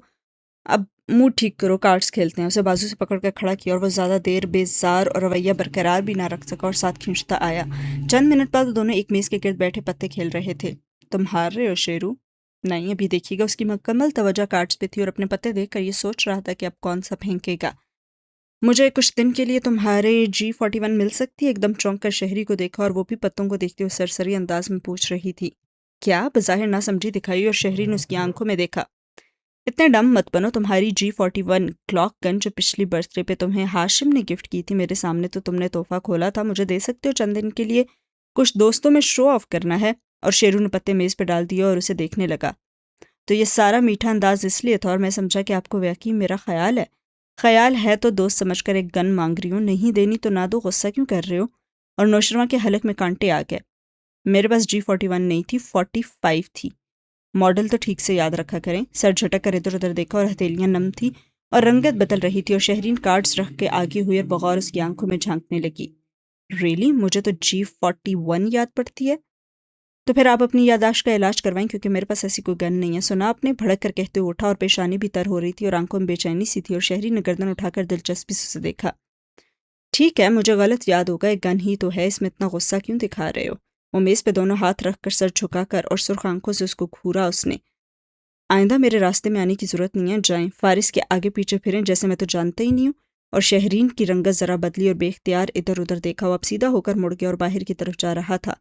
اب موڈ ٹھیک کرو، کارڈز کھیلتے ہیں۔ اسے بازو سے پکڑ کر کھڑا کیا اور وہ زیادہ دیر بیزار اور رویہ برقرار بھی نہ رکھ سکا اور ساتھ کھینچتا آیا۔ چند منٹ بعد وہ دونوں ایک میز کے گرد بیٹھے پتے کھیل رہے تھے۔ تم ہار رہے ہو شیرو؟ نہیں، ابھی دیکھیے گا۔ اس کی مکمل توجہ کارڈز پہ تھی اور اپنے پتے دیکھ کر یہ سوچ رہا تھا کہ اب کون سا پھینکے گا۔ مجھے کچھ دن کے لیے تمہارے G41 مل سکتی ہے؟ ایک دم چونک کر شہری کو دیکھا اور وہ بھی پتوں کو دیکھتے ہوئے سرسری انداز میں پوچھ رہی تھی۔ کیا؟ بظاہر نہ سمجھی دکھائی اور شہری نے اس کی آنکھوں میں دیکھا۔ اتنے ڈم مت بنو، تمہاری G41 کلاک گن جو پچھلی برتھ ڈے پہ تمہیں ہاشم نے گفٹ کی تھی، میرے سامنے تو تم نے تحفہ کھولا تھا، مجھے دے سکتے ہو چند دن کے لیے؟ کچھ دوستوں میں شو آف کرنا ہے۔ اور شیرو نے پتے میز پہ ڈال دیا اور اسے دیکھنے لگا۔ تو یہ سارا میٹھا انداز اس لیے تھا، اور میں سمجھا کہ آپ کو واقعی میرا خیال ہے۔ خیال ہے تو دوست سمجھ کر ایک گن مانگ رہی ہوں، نہیں دینی تو نہ دو، غصہ کیوں کر رہے ہو؟ اور نوشرواں کے حلق میں کانٹے آ گئے۔ میرے پاس G41 نہیں تھی، 45 تھی۔ ماڈل تو ٹھیک سے یاد رکھا کریں۔ سر جھٹک کر ادھر ادھر دیکھا اور ہتھیلیاں نم تھی اور رنگت بدل رہی تھی، اور شہرین کارڈز رکھ کے آگے ہوئی اور بغور اس کی آنکھوں میں جھانکنے لگی۔ ریلی؟ مجھے تو G41 یاد پڑتی ہے۔ تو پھر آپ اپنی یادداشت کا علاج کروائیں، کیونکہ میرے پاس ایسی کوئی گن نہیں ہے۔ سنا آپ نے؟ بھڑک کر کہتے ہوئے اٹھا اور پیشانی بھی تر ہو رہی تھی اور آنکھوں میں بے چینی سی تھی، اور شہری نے گردن اٹھا کر دلچسپی سے اسے دیکھا۔ ٹھیک ہے، مجھے غلط یاد ہوگا، ایک گن ہی تو ہے، اس میں اتنا غصہ کیوں دکھا رہے ہو؟ وہ میز پہ دونوں ہاتھ رکھ کر سر جھکا کر اور سرخ آنکھوں سے اس کو گھورا اس نے۔ آئندہ میرے راستے میں آنے کی ضرورت نہیں ہے، جائیں۔ فارس کے آگے پیچھے پھریں جیسے میں تو جانتا ہی نہیں ہوں۔ اور شہرین کی رنگت ذرا بدلی اور بے اختیار ادھر ادھر دیکھا۔ وہ اب سیدھا ہو کر مڑ گیا اور باہر کی طرف جا رہا تھا،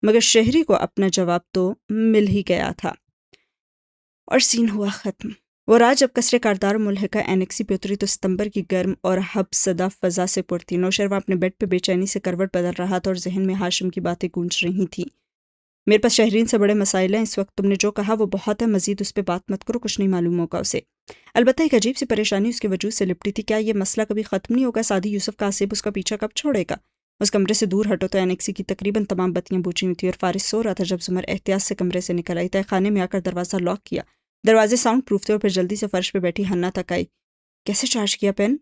مگر شہری کو اپنا جواب تو مل ہی گیا تھا، اور سین ہوا ختم۔ وہ رات جب قصرِ کاردار ملحقہ اینکسی پہ اتری تو ستمبر کی گرم اور حب زدہ فضا سے پر تھی۔ نوشرواں اپنے بیڈ پہ بے چینی سے کروٹ بدل رہا تھا اور ذہن میں ہاشم کی باتیں گونج رہی تھیں۔ میرے پاس شہرین سے بڑے مسائل ہیں اس وقت، تم نے جو کہا وہ بہت ہے، مزید اس پہ بات مت کرو، کچھ نہیں معلوم ہوگا اسے۔ البتہ ایک عجیب سی پریشانی اس کے وجود سے لپٹی تھی، کیا یہ مسئلہ کبھی ختم نہیں ہوگا؟ سعدی یوسف کا آصف اس کا پیچھا کب چھوڑے گا؟ اس کمرے سے دور ہٹو تو اینکسی کی تقریباً تمام بتیاں بجھی ہوئی تھیں اور فارس سو رہا تھا جب زمر احتیاط سے کمرے سے نکل آئی۔ تہہ خانے میں آ کر دروازہ لاک کیا، دروازے ساؤنڈ پروف تھے، اور پھر جلدی سے فرش پہ بیٹھی ہنا تک آئی۔ کیسے چارج کیا پین؟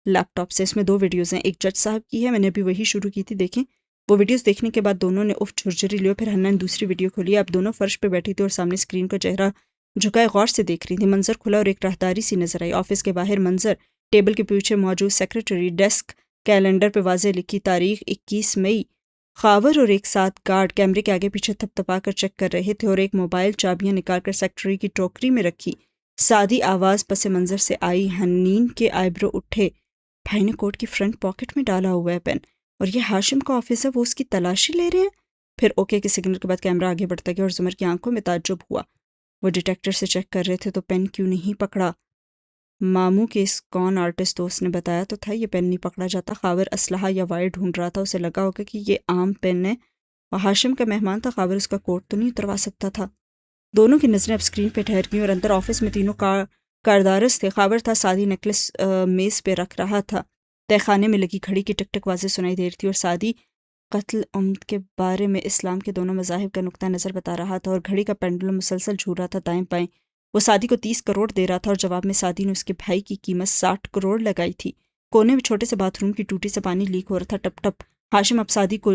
لیپ ٹاپ سے، اس میں 2 ویڈیوز ہیں، ایک جج صاحب کی ہے، میں نے ابھی وہی شروع کی تھی، دیکھیں۔ وہ ویڈیوز دیکھنے کے بعد دونوں نے اف جھرجھری لیو، پھر ہنا نے دوسری ویڈیو کھولی۔ اب دونوں فرش پہ بیٹھی تھی اور سامنے اسکرین کو چہرہ جھکائے غور سے دیکھ رہی تھی۔ منظر کھلا اور ایک راہداری سی نظر آئی۔ آفس کے باہر منظر، ٹیبل کے پیچھے موجود سیکریٹری، ڈیسک، کیلنڈر پہ واضح لکھی تاریخ 21 مئی۔ خاور اور ایک ساتھ گارڈ کیمرے کے آگے پیچھے تھپ تھپا کر چیک کر رہے تھے، اور ایک موبائل چابیاں نکال کر سیکریٹری کی ٹوکری میں رکھی۔ سادی آواز پس منظر سے آئی۔ حنین کے آئیبرو اٹھے۔ بھائی نے کوٹ کی فرنٹ پاکٹ میں ڈالا ہوا ہے پین، اور یہ ہاشم کا آفس ہے، وہ اس کی تلاشی لے رہے ہیں؟ پھر اوکے کے سگنل کے بعد کیمرہ آگے بڑھتا گیا اور زمر کی آنکھوں میں تعجب ہوا۔ وہ ڈیٹیکٹر سے چیک کر رہے تھے تو پین کیوں نہیں پکڑا؟ ماموں کے اس کون آرٹسٹ دوست نے بتایا تو تھا یہ پین نہیں پکڑا جاتا۔ خاور اسلحہ یا وائر ڈھونڈ رہا تھا، اسے لگا ہوگا کہ یہ عام پین ہے، اور ہاشم کا مہمان تھا، خاور اس کا کوٹ تو نہیں اتروا سکتا تھا۔ دونوں کی نظریں اب اسکرین پہ ٹھہر گئیں، اور اندر آفس میں تینوں کاردارس تھے۔ خاور تھا، سادی نیکلس میز پہ رکھ رہا تھا، تہہ خانے میں لگی گھڑی کی ٹک ٹک واضح سنائی دے رہی تھی، اور سادی قتل عمد کے بارے میں اسلام کے دونوں مذاہب کا نقطہ نظر بتا رہا تھا، اور گھڑی کا پینڈولم مسلسل جھول رہا تھا دائیں بائیں۔ وہ سادی کو 30 کروڑ دے رہا تھا، اور جواب میں سادی نے اس کے بھائی کی قیمت 60 کروڑ لگائی تھی۔ کونے میں چھوٹے سے باتھ روم کی ٹوٹی سے پانی لیک ہو رہا تھا، ٹپ ٹپ۔ ہاشم اب سادی کو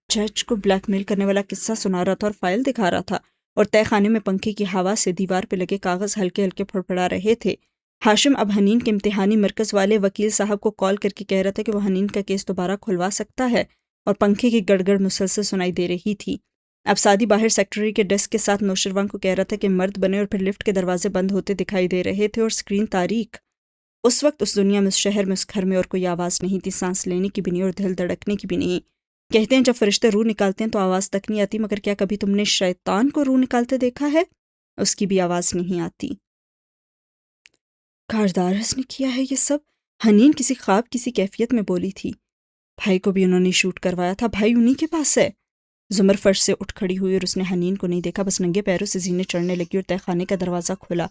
جج کو بلیک میل کرنے والا قصہ سنا رہا تھا اور فائل دکھا رہا تھا، اور تہہ خانے میں پنکھے کی ہوا سے دیوار پہ لگے کاغذ ہلکے ہلکے پھڑپڑا رہے تھے۔ ہاشم اب حنین کے امتحانی مرکز والے وکیل صاحب کو کال کر کے کہہ رہا تھا کہ وہ حنین کا کیس دوبارہ کھلوا سکتا ہے، اور پنکھے کی گڑگڑ مسلسل سنائی دے رہی تھی۔ اب سادی باہر سیکریٹری کے ڈیسک کے ساتھ نوشرواں کو کہہ رہا تھا کہ مرد بنے، اور پھر لفٹ کے دروازے بند ہوتے دکھائی دے رہے تھے، اور اسکرین تاریخ۔ اس وقت اس دنیا میں، اس شہر میں، اس گھر میں اور کوئی آواز نہیں تھی، سانس لینے کی بھی نہیں اور دل دھڑکنے کی بھی نہیں۔ کہتے ہیں جب فرشتے روح نکالتے ہیں تو آواز تک نہیں آتی، مگر کیا کبھی تم نے شیطان کو روح نکالتے دیکھا ہے؟ اس کی بھی آواز نہیں آتی۔ کاردارس نے کیا ہے یہ سب؟ حنین کسی خواب کسی کیفیت میں بولی تھی۔ بھائی کو بھی انہوں نے شوٹ کروایا تھا، بھائی انہی کے پاس ہے۔ زمر فرش سے اٹھ کھڑی ہوئی اور اس نے حنین کو نہیں دیکھا، بس ننگے پیروں سے زینے چڑھنے لگی، اور تہہ خانے کا دروازہ کھلا۔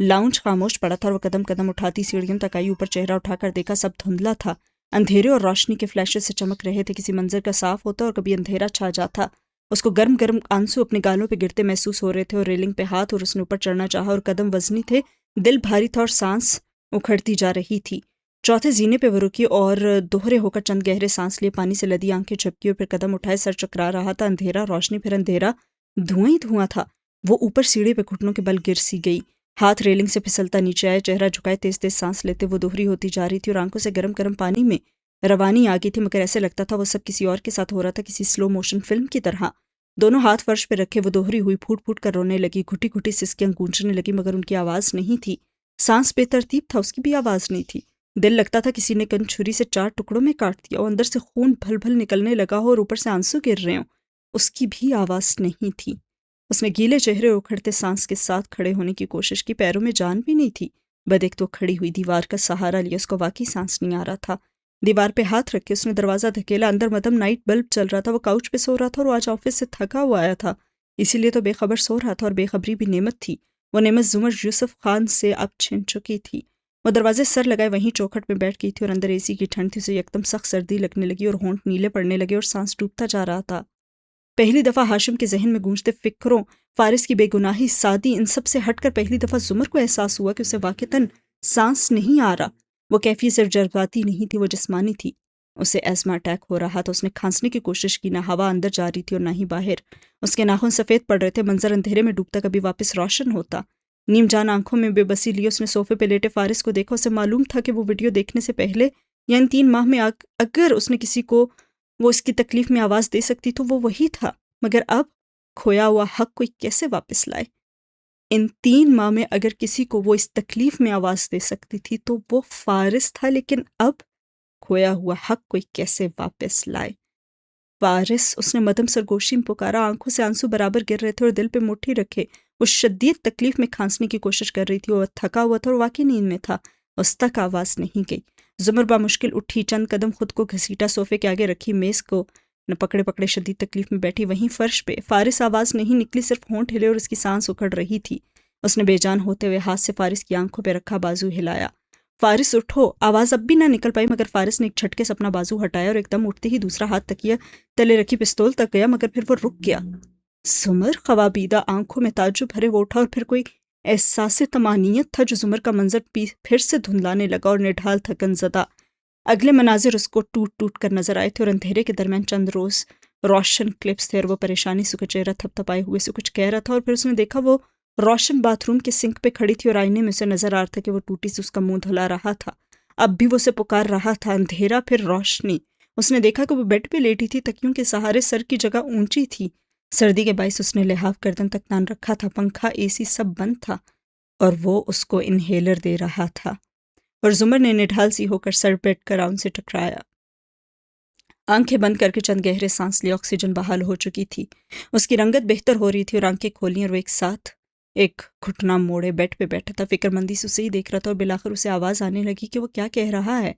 لاؤنج خاموش پڑا تھا، اور وہ قدم قدم اٹھاتی سیڑھیوں تک آئی۔ اوپر چہرہ اٹھا کر دیکھا، سب دھندلا تھا، اندھیرے اور روشنی کے فلیشز سے چمک رہے تھے۔ کسی منظر کا صاف ہوتا اور کبھی اندھیرا چھا جاتا۔ اس کو گرم گرم آنسو اپنے گالوں پہ گرتے محسوس ہو رہے تھے، اور ریلنگ پہ ہاتھ، اور اس نے اوپر چڑھنا چاہا، اور قدم وزنی تھے، دل بھاری تھا، اور سانس اکھڑتی جا رہی تھی۔ چوتھے زینے پہ وہ رکی اور دوہرے ہو کر چند گہرے سانس لیے، پانی سے لدی آنکھیں جھپکی، اور پھر قدم اٹھائے۔ سر چکرا رہا تھا، اندھیرا، روشنی، پھر اندھیرا، دھواں ہی دھواں تھا۔ وہ اوپر سیڑھی پہ گھٹنوں کے بل گر سی گئی۔ ہاتھ ریلنگ سے پھسلتا نیچے آئے، چہرہ جھکائے تیز تیز سانس لیتے وہ دوہری ہوتی جا رہی تھی اور آنکھوں سے گرم گرم پانی میں روانی آ گئی تھی، مگر ایسے لگتا تھا وہ سب کسی اور کے ساتھ ہو رہا تھا، کسی سلو موشن فلم کی طرح۔ دونوں ہاتھ فرش پہ رکھے وہ دوہری ہوئی، پھوٹ پھوٹ کر رونے لگی، گھٹی گھٹی سسکیاں گونجنے لگی، مگر ان کی آواز نہیں تھی۔ سانس بے ترتیب تھا، اس کی بھی آواز نہیں تھی۔ دل لگتا تھا کسی نے کن چھری سے 4 ٹکڑوں میں کاٹ دیا، اور اندر سے خون بھل بھل نکلنے لگا ہو اور اوپر سے آنسو گر رہے ہوں۔ اس کی بھی آواز نہیں تھی۔ اس نے گیلے چہرے اکھڑتے سانس کے ساتھ کھڑے ہونے کی کوشش کی، پیروں میں جان بھی نہیں تھی۔ بدیک تو کھڑی ہوئی دیوار کا سہارا لیا، اس کو واقعی سانس نہیں آ رہا تھا۔ دیوار پہ ہاتھ رکھ کے اس نے دروازہ دھکیلا، اندر مدم نائٹ بلب چل رہا تھا، وہ کاؤچ پہ سو رہا تھا اور آج آفس سے تھکا ہوا آیا تھا، اسی لیے تو بے خبر سو رہا تھا، اور بے خبری بھی نعمت تھی۔ وہ نعمت زمر یوسف خان سے اب چھن چکی تھی۔ وہ دروازے سر لگائے وہیں چوکھٹ میں بیٹھ گئی تھی اور اندر اے سی کی ٹھنڈ تھی، اسے یکدم سخت سردی لگنے لگی اور ہونٹ نیلے پڑنے لگے اور سانس ڈوبتا جا رہا تھا۔ پہلی دفعہ ہاشم کے ذہن میں گونجتے فکروں، فارس کی بے گناہی، سادی، ان سب سے ہٹ کر پہلی دفعہ زمر کو احساس ہوا کہ اسے واقعتاً سانس نہیں آ رہا۔ وہ کیفیت صرف جذباتی نہیں تھی، وہ جسمانی تھی۔ اسے ایزما اٹیک ہو رہا تھا۔ اس نے کھانسنے کی کوشش کی، نہ ہوا اندر جا رہی تھی اور نہ ہی باہر۔ اس کے ناخن سفید پڑ رہے تھے، منظر اندھیرے میں ڈوبتا کبھی واپس روشن ہوتا۔ نیم جان آنکھوں میں بے بسی لیے اس نے صوفے پہ لیٹے فارس کو دیکھا۔ اسے معلوم تھا کہ وہ ویڈیو دیکھنے سے پہلے یا ان 3 ماہ میں اگر اس نے کسی کو وہ اس کی تکلیف میں آواز دے سکتی تو وہ وہی تھا، مگر اب کھویا ہوا حق کوئی کیسے واپس لائے؟ ان 3 ماہ میں اگر کسی کو وہ اس تکلیف میں آواز دے سکتی تھی تو وہ فارس تھا، لیکن اب کھویا ہوا حق کوئی کیسے واپس لائے؟ فارس، اس نے مدم سرگوشی میں پکارا، آنکھوں سے آنسو برابر گر رہے تھے اور دل پہ مٹھی رکھے وہ شدید تکلیف میں کھانسنے کی کوشش کر رہی تھی۔ وہ تھکا ہوا تھا اور واقعی نیند میں تھا، اس تک آواز نہیں گئی۔ زمر بامشکل اٹھی، چند قدم خود کو گھسیٹا، صوفے کے آگے رکھی میز کو نہ پکڑے پکڑے شدید تکلیف میں بیٹھی وہیں فرش پہ۔ فارس، آواز نہیں نکلی، صرف ہونٹ ہلے اور اس کی سانس اکھڑ رہی تھی۔ اس نے بے جان ہوتے ہوئے ہاتھ سے فارس کی آنکھوں پہ رکھا، بازو ہلایا۔ فارس اٹھو! آواز اب بھی نہ نکل پائی، مگر فارس نے ایک جھٹکے سے اپنا بازو ہٹایا اور ایک دم اٹھتے ہی دوسرا ہاتھ تکیہ تلے رکھی پستول تک گیا، مگر پھر وہ رک گیا۔ زمر! خوابیدہ آنکھوں میں تعجب بھرے وہ اٹھا اور پھر کوئی احساس طمانینت تھا جو زمر کا منظر پھر سے دھندلانے لگا اور نڈھال تھکن زدہ اگلے مناظر اس کو ٹوٹ ٹوٹ کر نظر آئے تھے اور اندھیرے کے درمیان چند روز روشن کلپس تھے اور وہ پریشانی سے چہرہ تھپ تھپائے ہوئے سے کچھ کہہ رہا تھا، اور پھر اس نے دیکھا وہ روشن باتھ روم کے سنک پہ کھڑی تھی اور آئینے میں اسے نظر آ رہا تھا کہ وہ ٹوٹی سے اس کا منہ دھلا رہا تھا۔ اب بھی وہ اسے پکار رہا تھا، اندھیرا پھر روشنی۔ اس نے دیکھا کہ وہ بیڈ پہ لیٹی تھی، تکیوں کے سہارے، سر کی جگہ اونچی تھی۔ سردی کے باعث اس نے لحاف گردن تک تان رکھا تھا، پنکھا، اے سی سب بند تھا اور وہ اس کو انہیلر دے رہا تھا، اور زمر نے نڈھال سی ہو کر سر بیٹھ کر ان سے ٹکرایا۔ آنکھیں بند کر کے چند گہرے سانس لیے، آکسیجن بحال ہو چکی تھی، اس کی رنگت بہتر ہو رہی تھی، اور آنکھیں کھولیں اور وہ ایک ساتھ ایک گھٹنا موڑے بیڈ پہ بیٹھا تھا، فکر مندی سے اسے ہی دیکھ رہا تھا، اور بالآخر اسے آواز آنے لگی کہ وہ کیا کہہ رہا ہے۔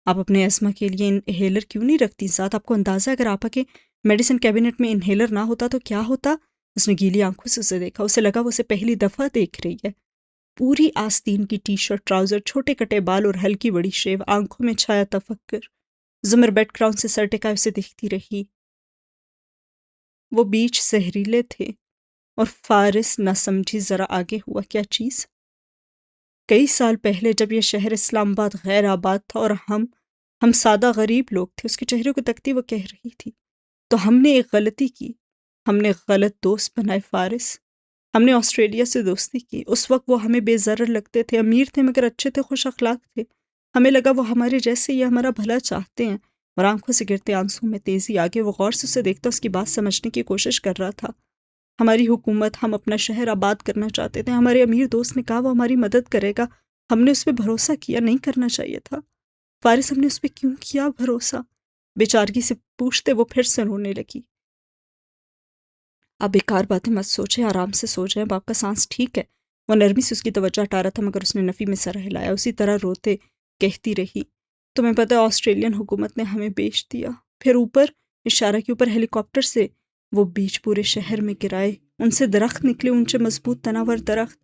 آپ اپنے ایسما کے لیے انہیلر کیوں نہیں رکھتی ساتھ؟ آپ کو اندازہ اگر آپا کے میڈیسن کیبنٹ میں انہیلر نہ ہوتا تو کیا ہوتا؟ اس نے گیلی آنکھوں سے اسے دیکھا، اسے لگا وہ اسے پہلی دفعہ دیکھ رہی ہے۔ پوری آستین کی ٹی شرٹ، ٹراؤزر، چھوٹے کٹے بال اور ہلکی بڑی شیو، آنکھوں میں چھایا تفکر۔ زمر بیڈ گراؤنڈ سے سر ٹکائے اسے دیکھتی رہی۔ وہ بیج زہریلے تھے، اور فارس نہ سمجھی ذرا آگے ہوا کیا چیز۔ کئی سال پہلے جب یہ شہر اسلام آباد غیر آباد تھا اور ہم سادہ غریب لوگ تھے، اس کے چہرے کو تکتی وہ کہہ رہی تھی، تو ہم نے ایک غلطی کی، ہم نے غلط دوست بنائے فارس، ہم نے آسٹریلیا سے دوستی کی۔ اس وقت وہ ہمیں بے ضرر لگتے تھے، امیر تھے مگر اچھے تھے، خوش اخلاق تھے، ہمیں لگا وہ ہمارے جیسے یہ ہمارا بھلا چاہتے ہیں، اور آنکھوں سے گرتے آنسوں میں تیزی آگے وہ غور سے اسے دیکھتا، اس کی بات سمجھنے کی کوشش کر رہا تھا۔ ہماری حکومت، ہم اپنا شہر آباد کرنا چاہتے تھے، ہمارے امیر دوست نے کہا وہ ہماری مدد کرے گا، ہم نے اس پہ بھروسہ کیا، نہیں کرنا چاہیے تھا فارس، ہم نے اس پہ کیوں کیا بھروسہ؟ بیچارگی سے پوچھتے وہ پھر سے رونے لگی۔ آپ بیکار باتیں مت سوچیں، آرام سے سو جائیں، اب آپ کا سانس ٹھیک ہے۔ وہ نرمی سے اس کی توجہ ہٹا رہا تھا، مگر اس نے نفی میں سر ہلایا، اسی طرح روتے کہتی رہی، تمہیں پتہ ہے آسٹریلین حکومت نے ہمیں بیچ دیا، پھر اوپر اشارہ کے اوپر ہیلی کاپٹر سے وہ بیج پورے شہر میں گرائے، ان سے درخت نکلے، اونچے مضبوط تناور درخت۔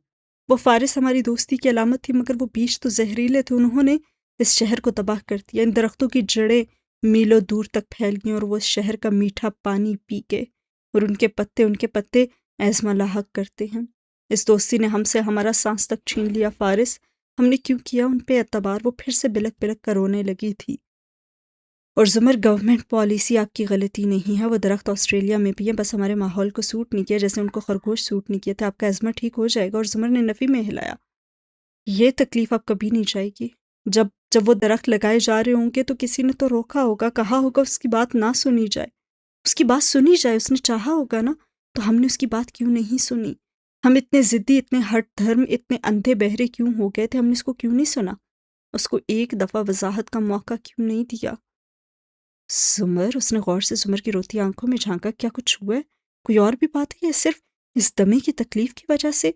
وہ فارس ہماری دوستی کی علامت تھی، مگر وہ بیج تو زہریلے تھے، انہوں نے اس شہر کو تباہ کر دیا۔ ان درختوں کی جڑیں میلوں دور تک پھیل گئیں اور وہ اس شہر کا میٹھا پانی پی گئے، اور ان کے پتے ایزما لاحق کرتے ہیں۔ اس دوستی نے ہم سے ہمارا سانس تک چھین لیا فارس، ہم نے کیوں کیا ان پہ اعتبار؟ وہ پھر سے بلک بلک کر رونے لگی تھی۔ اور زمر گورنمنٹ پالیسی آپ کی غلطی نہیں ہے، وہ درخت آسٹریلیا میں بھی ہیں، بس ہمارے ماحول کو سوٹ نہیں کیا جیسے ان کو خرگوش سوٹ نہیں کیا تھا، آپ کا ازمہ ٹھیک ہو جائے گا۔ اور زمر نے نفی میں ہلایا، یہ تکلیف آپ کبھی نہیں جائے گی۔ جب جب وہ درخت لگائے جا رہے ہوں گے تو کسی نے تو روکا ہوگا، کہا ہوگا اس کی بات نہ سنی جائے، اس کی بات سنی جائے، اس نے چاہا ہوگا نا، تو ہم نے اس کی بات کیوں نہیں سنی؟ ہم اتنے ضدی، اتنے ہٹ دھرم، اتنے اندھے بہرے کیوں ہو گئے تھے؟ ہم نے اس کو کیوں نہیں سنا؟ اس کو ایک دفعہ وضاحت کا موقع کیوں نہیں دیا؟ زمر، اس نے غور سے زمر کی روتی آنکھوں میں جھانکا، کیا کچھ ہوا ہے؟ کوئی اور بھی بات ہے یا صرف اس دمے کی تکلیف کی وجہ سے؟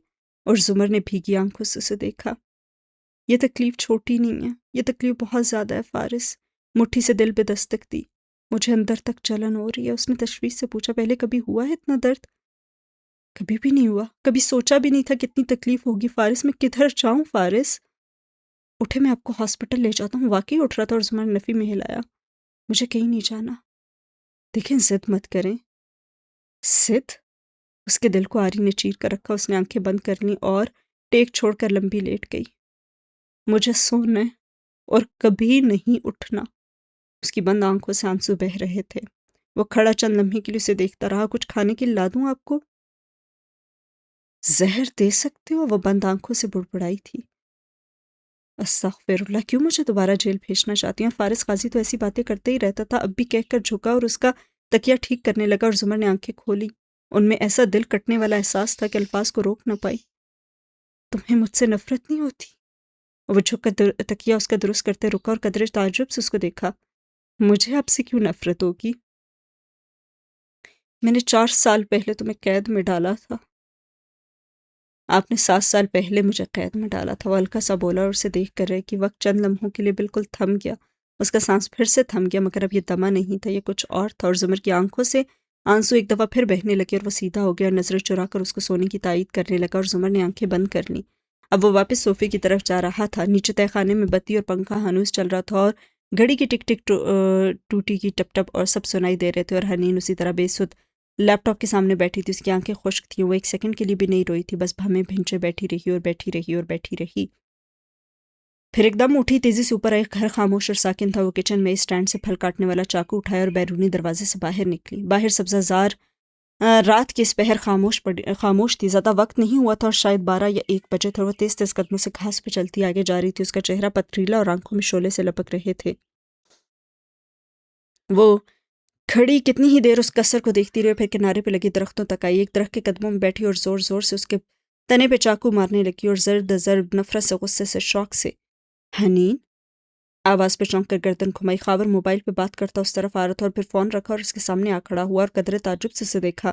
اور زمر نے بھیگی آنکھوں سے اسے دیکھا۔ یہ تکلیف چھوٹی نہیں ہے، یہ تکلیف بہت زیادہ ہے فارس۔ مٹھی سے دل پہ دستک دی، مجھے اندر تک جلن ہو رہی ہے۔ اس نے تشویش سے پوچھا، پہلے کبھی ہوا ہے اتنا درد؟ کبھی بھی نہیں ہوا، کبھی سوچا بھی نہیں تھا کتنی تکلیف ہوگی فارس۔ میں کدھر جاؤں فارس؟ اٹھے، میں آپ کو ہاسپٹل لے جاتا ہوں۔ واقعی اٹھ رہا تھا اور زمر نے نفی میں ہلایا، مجھے کہیں نہیں جانا۔ دیکھیں، ضد مت کریں۔ ضد؟ اس کے دل کو آری نے چیر کر رکھا، اس نے آنکھیں بند کر لیں اور ٹیک چھوڑ کر لمبی لیٹ گئی۔ مجھے سونا ہے اور کبھی نہیں اٹھنا۔ اس کی بند آنکھوں سے آنسو بہہ رہے تھے۔ وہ کھڑا چند لمحے کے لیے اسے دیکھتا رہا۔ کچھ کھانے کے لیے لا دوں آپ کو؟ زہر دے سکتے ہو؟ وہ بند آنکھوں سے بڑبڑائی تھی۔ استغفر اللہ، کیوں مجھے دوبارہ جیل بھیجنا چاہتی ہیں؟ فارس قاضی تو ایسی باتیں کرتے ہی رہتا تھا، اب بھی کہہ کر جھکا اور اس کا تکیہ ٹھیک کرنے لگا، اور زمر نے آنکھیں کھولی۔ ان میں ایسا دل کٹنے والا احساس تھا کہ الفاظ کو روک نہ پائی۔ تمہیں مجھ سے نفرت نہیں ہوتی؟ وہ جھک کر تکیہ اس کا درست کرتے رکا اور قدرے تعجب سے اس کو دیکھا۔ مجھے آپ سے کیوں نفرت ہوگی؟ میں نے 4 سال پہلے تمہیں قید میں ڈالا تھا۔ آپ نے 7 سال پہلے مجھے قید میں ڈالا تھا، وہ ہلکا سا بولا، اور اسے دیکھ کر رہے کہ وقت چند لمحوں کے لیے بالکل تھم گیا۔ اس کا سانس پھر سے تھم گیا، مگر اب یہ دمہ نہیں تھا، یہ کچھ اور تھا۔ اور زمر کی آنکھوں سے آنسو ایک دفعہ پھر بہنے لگے، اور وہ سیدھا ہو گیا اور نظریں چرا کر اس کو سونے کی تائید کرنے لگا، اور زمر نے آنکھیں بند کر لیں۔ اب وہ واپس صوفے کی طرف جا رہا تھا۔ نیچے تہہ خانے میں بتی اور پنکھا ہنوز چل رہا تھا، اور گھڑی کی ٹک ٹک ٹوٹی کی ٹپ ٹپ اور سب سنائی دے رہے تھے، اور حنین اسی طرح بے سد لیپ ٹاپ کے سامنے بیٹھی تھی۔ اس کی آنکھیں خشک تھیں، وہ ایک سیکنڈ کے لیے بھی نہیں روئی تھی، بس بھمیں بھنچے بیٹھی رہی اور بیٹھی رہی اور بیٹھی رہی۔ پھر ایک دم اٹھی، تیزی سے اوپر آئی۔ گھر خاموش اور ساکن تھا۔ وہ کچن میں اسٹینڈ سے پھل کاٹنے والا چاقو اٹھایا اور بیرونی دروازے سے باہر نکلی۔ باہر سبزہ زار رات کی اس پہر خاموش تھی۔ زیادہ وقت نہیں ہوا تھا اور شاید 12 یا 1 بجے تھے، اور وہ تیز تیز قدموں سے گھاس پہ چلتی آگے جا رہی تھی۔ اس کا چہرہ پتھریلا اور آنکھوں میں شعلے سے لپک رہے تھے۔ وہ کھڑی کتنی ہی دیر اس قصر کو دیکھتی رہی، پھر کنارے پہ لگی درختوں تک آئی، ایک درخت کے قدموں میں بیٹھی اور زور زور سے اس کے تنے پہ چاقو مارنے لگی، اور ضرب ضرب، نفرت سے، غصے سے، شوق سے۔ حنین، آواز پہ چونک کر گردن گھمائی۔ خاور موبائل پہ بات کرتا اس طرف آ رہا تھا، اور پھر فون رکھا اور اس کے سامنے آ کھڑا ہوا، اور قدرے تعجب سے اسے دیکھا۔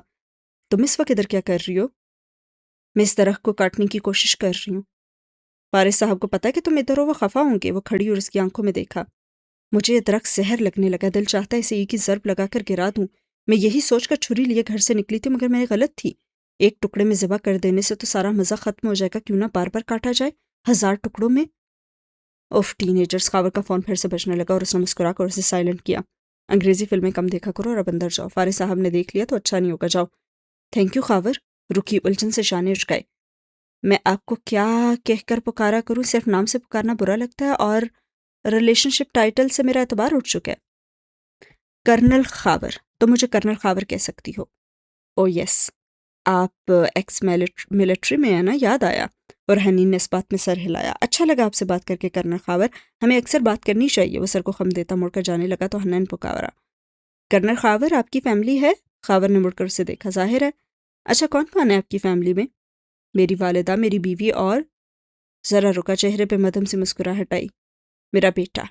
تم اس وقت ادھر کیا کر رہی ہو؟ میں اس درخت کو کاٹنے کی کوشش کر رہی ہوں۔ فارس صاحب کو پتا ہے کہ تم ادھر ہو؟ وہ خفا ہوں گے۔ وہ کھڑی اور اس کی آنکھوں میں دیکھا۔ مجھے یہ درخت زہر لگنے لگا، دل چاہتا ہے اسے ایک ہی ضرب لگا کر گرا دوں۔ میں یہی سوچ کر چھری لیے گھر سے نکلی تھی، مگر میں غلط تھی۔ ایک ٹکڑے میں ذبح کر دینے سے تو سارا مزہ ختم ہو جائے گا، کیوں نہ بار بار کاٹا جائے 1000 ٹکڑوں میں؟ اوف، ٹین ایجرز۔ خاور کا فون پھر سے بجنے لگا، اور اس نے مسکرا کر اسے سائلنٹ کیا۔ انگریزی فلمیں کم دیکھا کرو اور اب اندر جاؤ، فارس صاحب نے دیکھ لیا تو اچھا نہیں ہوگا، جاؤ۔ Thank you Khawar. رکی الجھن سے شانے اچکائے۔ میں آپ کو کیا کہہ کر پکارا کروں؟ صرف نام سے پکارنا برا لگتا ہے، اور ریلیشن شپ ٹائٹل سے میرا اعتبار اٹھ چکا ہے۔ کرنل خاور، تم مجھے کرنل خاور کہہ سکتی ہو۔ او یس، آپ ایکس ملٹری میں ہیں نا، یاد آیا۔ اور حنین نے اس بات میں سر ہلایا۔ اچھا لگا آپ سے بات کر کے کرنل خاور، ہمیں اکثر بات کرنی چاہیے۔ وہ سر کو خم دیتا مڑ کر جانے لگا تو حنین پکارا، کرنل خاور، آپ کی فیملی ہے؟ خاور نے مڑ کر اسے دیکھا۔ ظاہر ہے۔ اچھا، کون کون ہے آپ کی فیملی میں؟ میری والدہ، میری بیوی، اور ذرا رکا، چہرے پہ مدھم سی مسکراہٹ آئی، میرا بیٹا۔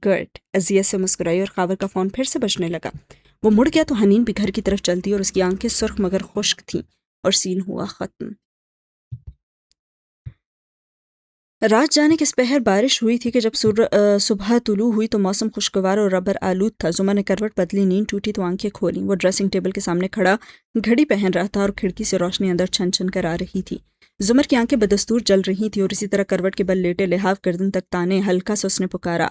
گڈ، اذیت سے مسکرائی، اور خاور کا فون پھر سے بجنے لگا۔ وہ مڑ گیا تو حنین بھی گھر کی طرف چلتی، اور اس کی آنکھیں سرخ مگر خشک تھیں، اور سین ہوا ختم۔ رات جانے کے اس پہر بارش ہوئی تھی کہ جب صبح طلوع ہوئی تو موسم خوشگوار اور ربر آلود تھا۔ زما نے کروٹ بدلی، نیند ٹوٹی تو آنکھیں کھولیں۔ وہ ڈریسنگ ٹیبل کے سامنے کھڑا گھڑی پہن رہا تھا، اور کھڑکی سے روشنی اندر چھن چھن کر آ رہی تھی۔ زمر کی آنکھیں بدستور جل رہی تھیں، اور اسی طرح کروٹ کے بل لیٹے لحاف گردن تک تانے، ہلکا سا اس نے پکارا،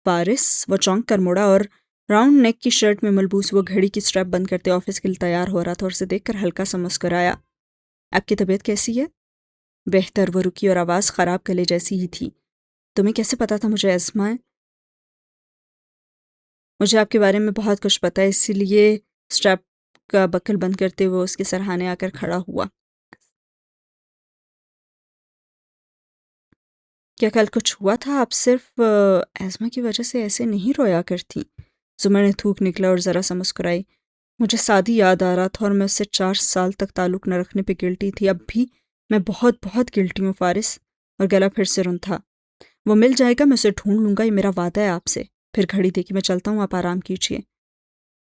فارس۔ وہ چونک کر مڑا، اور راؤنڈ نیک کی شرٹ میں ملبوس وہ گھڑی کی سٹریپ بند کرتے آفس کے لیے تیار ہو رہا تھا، اور اسے دیکھ کر ہلکا سا مسکرایا۔ آپ کی طبیعت کیسی ہے؟ بہتر، وہ رکی، اور آواز خراب گلے جیسی ہی تھی۔ تمہیں کیسے پتا تھا مجھے ازما ہے؟ مجھے آپ کے بارے میں بہت کچھ پتہ ہے، اسی لیے اسٹریپ کا بکل بند کرتے ہوئے اس کے سرہانے آ کر کھڑا ہوا۔ کیا کل کچھ ہوا تھا؟ آپ صرف ایزما کی وجہ سے ایسے نہیں رویا کرتی۔ زمر نے تھوک نکلا اور ذرا سا مسکرائی۔ مجھے سعدی یاد آ رہا تھا اور میں اس سے 4 سال تک تعلق نہ رکھنے پہ گلٹی تھی۔ اب بھی میں بہت بہت گلٹی ہوں فارس۔ اور گلا پھر سے رون تھا۔ وہ مل جائے گا، میں اسے ڈھونڈ لوں گا، یہ میرا وعدہ ہے آپ سے۔ پھر گھڑی دیکھی، میں چلتا ہوں، آپ آرام کیجیے۔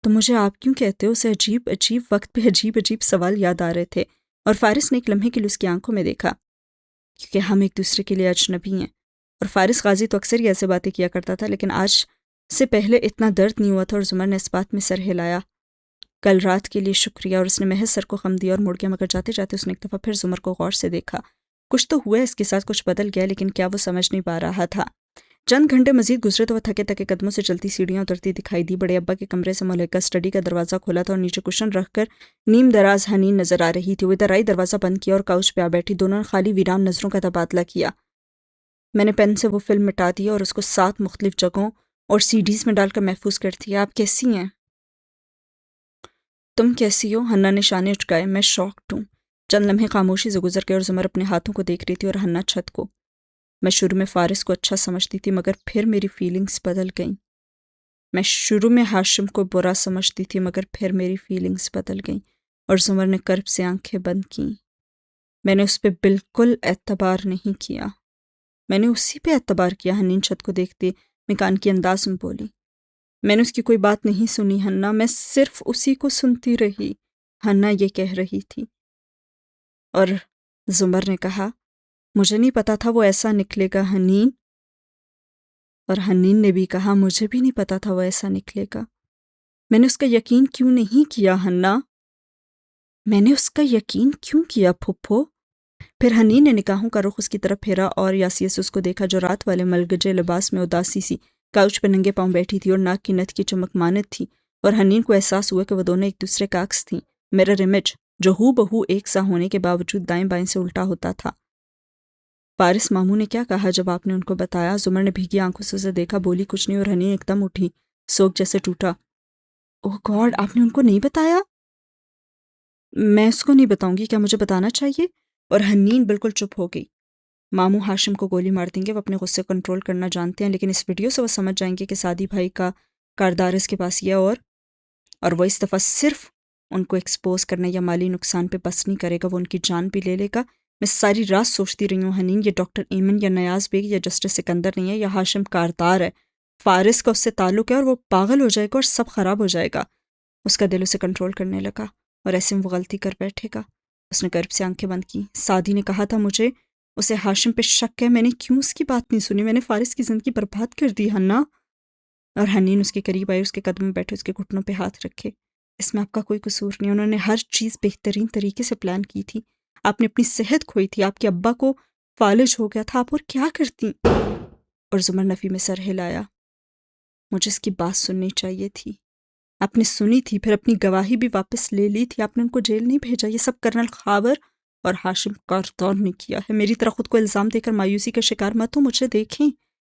تو مجھے آپ کیوں کہتے ہو؟ اسے عجیب عجیب وقت پہ عجیب عجیب سوال یاد آ رہے تھے، اور فارس نے ایک لمحے کے لیے اس کی آنکھوں میں دیکھا، کیونکہ ہم ایک دوسرے کے لیے اجنبی ہیں۔ اور فارس غازی تو اکثر ہی ایسے باتیں کیا کرتا تھا، لیکن آج سے پہلے اتنا درد نہیں ہوا تھا۔ اور زمر نے اس بات میں سر ہلایا۔ کل رات کے لیے شکریہ۔ اور اس نے محض سر کو خم دیا اور مڑ گیا، مگر جاتے جاتے اس نے ایک دفعہ پھر زمر کو غور سے دیکھا۔ کچھ تو ہوا ہے اس کے ساتھ، کچھ بدل گیا، لیکن کیا وہ سمجھ نہیں پا رہا تھا۔ چند گھنٹے مزید گزرے تو وہ تھکے تھکے قدموں سے چلتی سیڑھیاں اترتی دکھائی دی۔ بڑے ابا کے کمرے سے ملحقہ اسٹڈی کا دروازہ کھولا تھا اور نیچے کشن رکھ کر نیم دراز حنین نظر آ رہی تھی۔ وہ ادھر آئی، دروازہ بند کیا اور کاؤچ پہ آ بیٹھی۔ دونوں نے خالی ویران نظروں کا تبادلہ کیا۔ میں نے پین سے وہ فلم مٹا دی اور اس کو 7 مختلف جگہوں اور CDs میں ڈال کر محفوظ کر دیا۔ آپ کیسی ہیں؟ تم کیسی ہو؟ حنا نے شانے اچکائے۔ میں شاکڈ ہوں۔ چند لمحے خاموشی سے گزر گئے اور زمر اپنے ہاتھوں کو دیکھ رہی تھی اور حنا چھت کو۔ میں شروع میں فارس کو اچھا سمجھتی تھی، مگر پھر میری فیلنگز بدل گئیں۔ میں شروع میں ہاشم کو برا سمجھتی تھی، مگر پھر میری فیلنگز بدل گئیں۔ اور زمر نے کرب سے آنکھیں بند کیں۔ میں نے اس پہ بالکل اعتبار نہیں کیا۔ میں نے اسی پہ اعتبار کیا، حنین چھت کو دیکھتے مکان کی انداز میں بولی۔ میں نے اس کی کوئی بات نہیں سنی حنا، میں صرف اسی کو سنتی رہی، حنا یہ کہہ رہی تھی۔ اور زمر نے کہا، مجھے نہیں پتا تھا وہ ایسا نکلے گا حنین۔ اور حنین نے بھی کہا، مجھے بھی نہیں پتا تھا وہ ایسا نکلے گا۔ میں نے اس کا یقین کیوں نہیں کیا حنا؟ میں نے اس کا یقین کیوں کیا پھپھو؟ پھر حنین نے نگاہوں کا رخ اس کی طرف پھیرا اور یاسیہ سے اس کو دیکھا، جو رات والے ملگجے لباس میں اداسی سی کاؤچ پہ ننگے پاؤں بیٹھی تھی اور ناک کی نتھ کی چمک ماند تھی۔ اور حنین کو احساس ہوا کہ وہ دونوں ایک دوسرے کا عکس تھیں، مرر امیج، جو ہو بہو ایک سا ہونے کے باوجود دائیں بائیں سے الٹا ہوتا تھا۔ فارس ماموں نے کیا کہا جب آپ نے ان کو بتایا؟ زمر نے بھیگی آنکھوں سے اسے دیکھا، بولی کچھ نہیں، اور حنین ایک دم اٹھی، سوگ جیسے ٹوٹا۔ اوہ گاڈ، آپ نے ان کو نہیں بتایا؟ میں اس کو نہیں بتاؤں گی، کیا مجھے بتانا چاہیے؟ اور حنین بالکل چپ ہو گئی۔ ماموں ہاشم کو گولی مار دیں گے، وہ اپنے غصے کو کنٹرول کرنا جانتے ہیں، لیکن اس ویڈیو سے وہ سمجھ جائیں گے کہ سعدی بھائی کا کاردار اس کے پاس یہ اور وہ اس دفعہ صرف ان کو ایکسپوز کرنے یا مالی نقصان پہ بس نہیں کرے گا، وہ ان کی جان بھی لے لے گا۔ میں ساری رات سوچتی رہی ہوں حنین، یہ ڈاکٹر ایمن یا نیاز بیگ یا جسٹس سکندر نہیں ہے، یا ہاشم کاردار ہے، فارس کا اس سے تعلق ہے، اور وہ پاگل ہو جائے گا اور سب خراب ہو جائے گا۔ اس کا دل اسے کنٹرول کرنے لگا، اور ایسے میں وہ غلطی کر بیٹھے گا۔ اس نے گرب سے آنکھیں بند کی۔ سعدی نے کہا تھا مجھے اسے ہاشم پہ شک ہے، میں نے کیوں اس کی بات نہیں سنی؟ میں نے فارس کی زندگی برباد کر دی حنا۔ اور حنین اس کے قریب آئی، اس کے قدموں میں بیٹھے اس کے گھٹنوں پہ ہاتھ رکھے۔ اس میں آپ کا کوئی قصور نہیں، انہوں نے ہر چیز بہترین طریقے سے پلان کی تھی۔ آپ نے اپنی صحت کھوئی تھی، آپ کے ابا کو فالج ہو گیا تھا، آپ اور کیا کرتی؟ اور زمر نفی میں سر ہلایا۔ مجھے اس کی بات سننی چاہیے تھی۔ آپ نے سنی تھی، پھر اپنی گواہی بھی واپس لے لی تھی، آپ نے ان کو جیل نہیں بھیجا۔ یہ سب کرنل خاور اور ہاشم کاردار نے کیا ہے۔ میری طرح خود کو الزام دے کر مایوسی کا شکار مت ہو، مجھے دیکھیں۔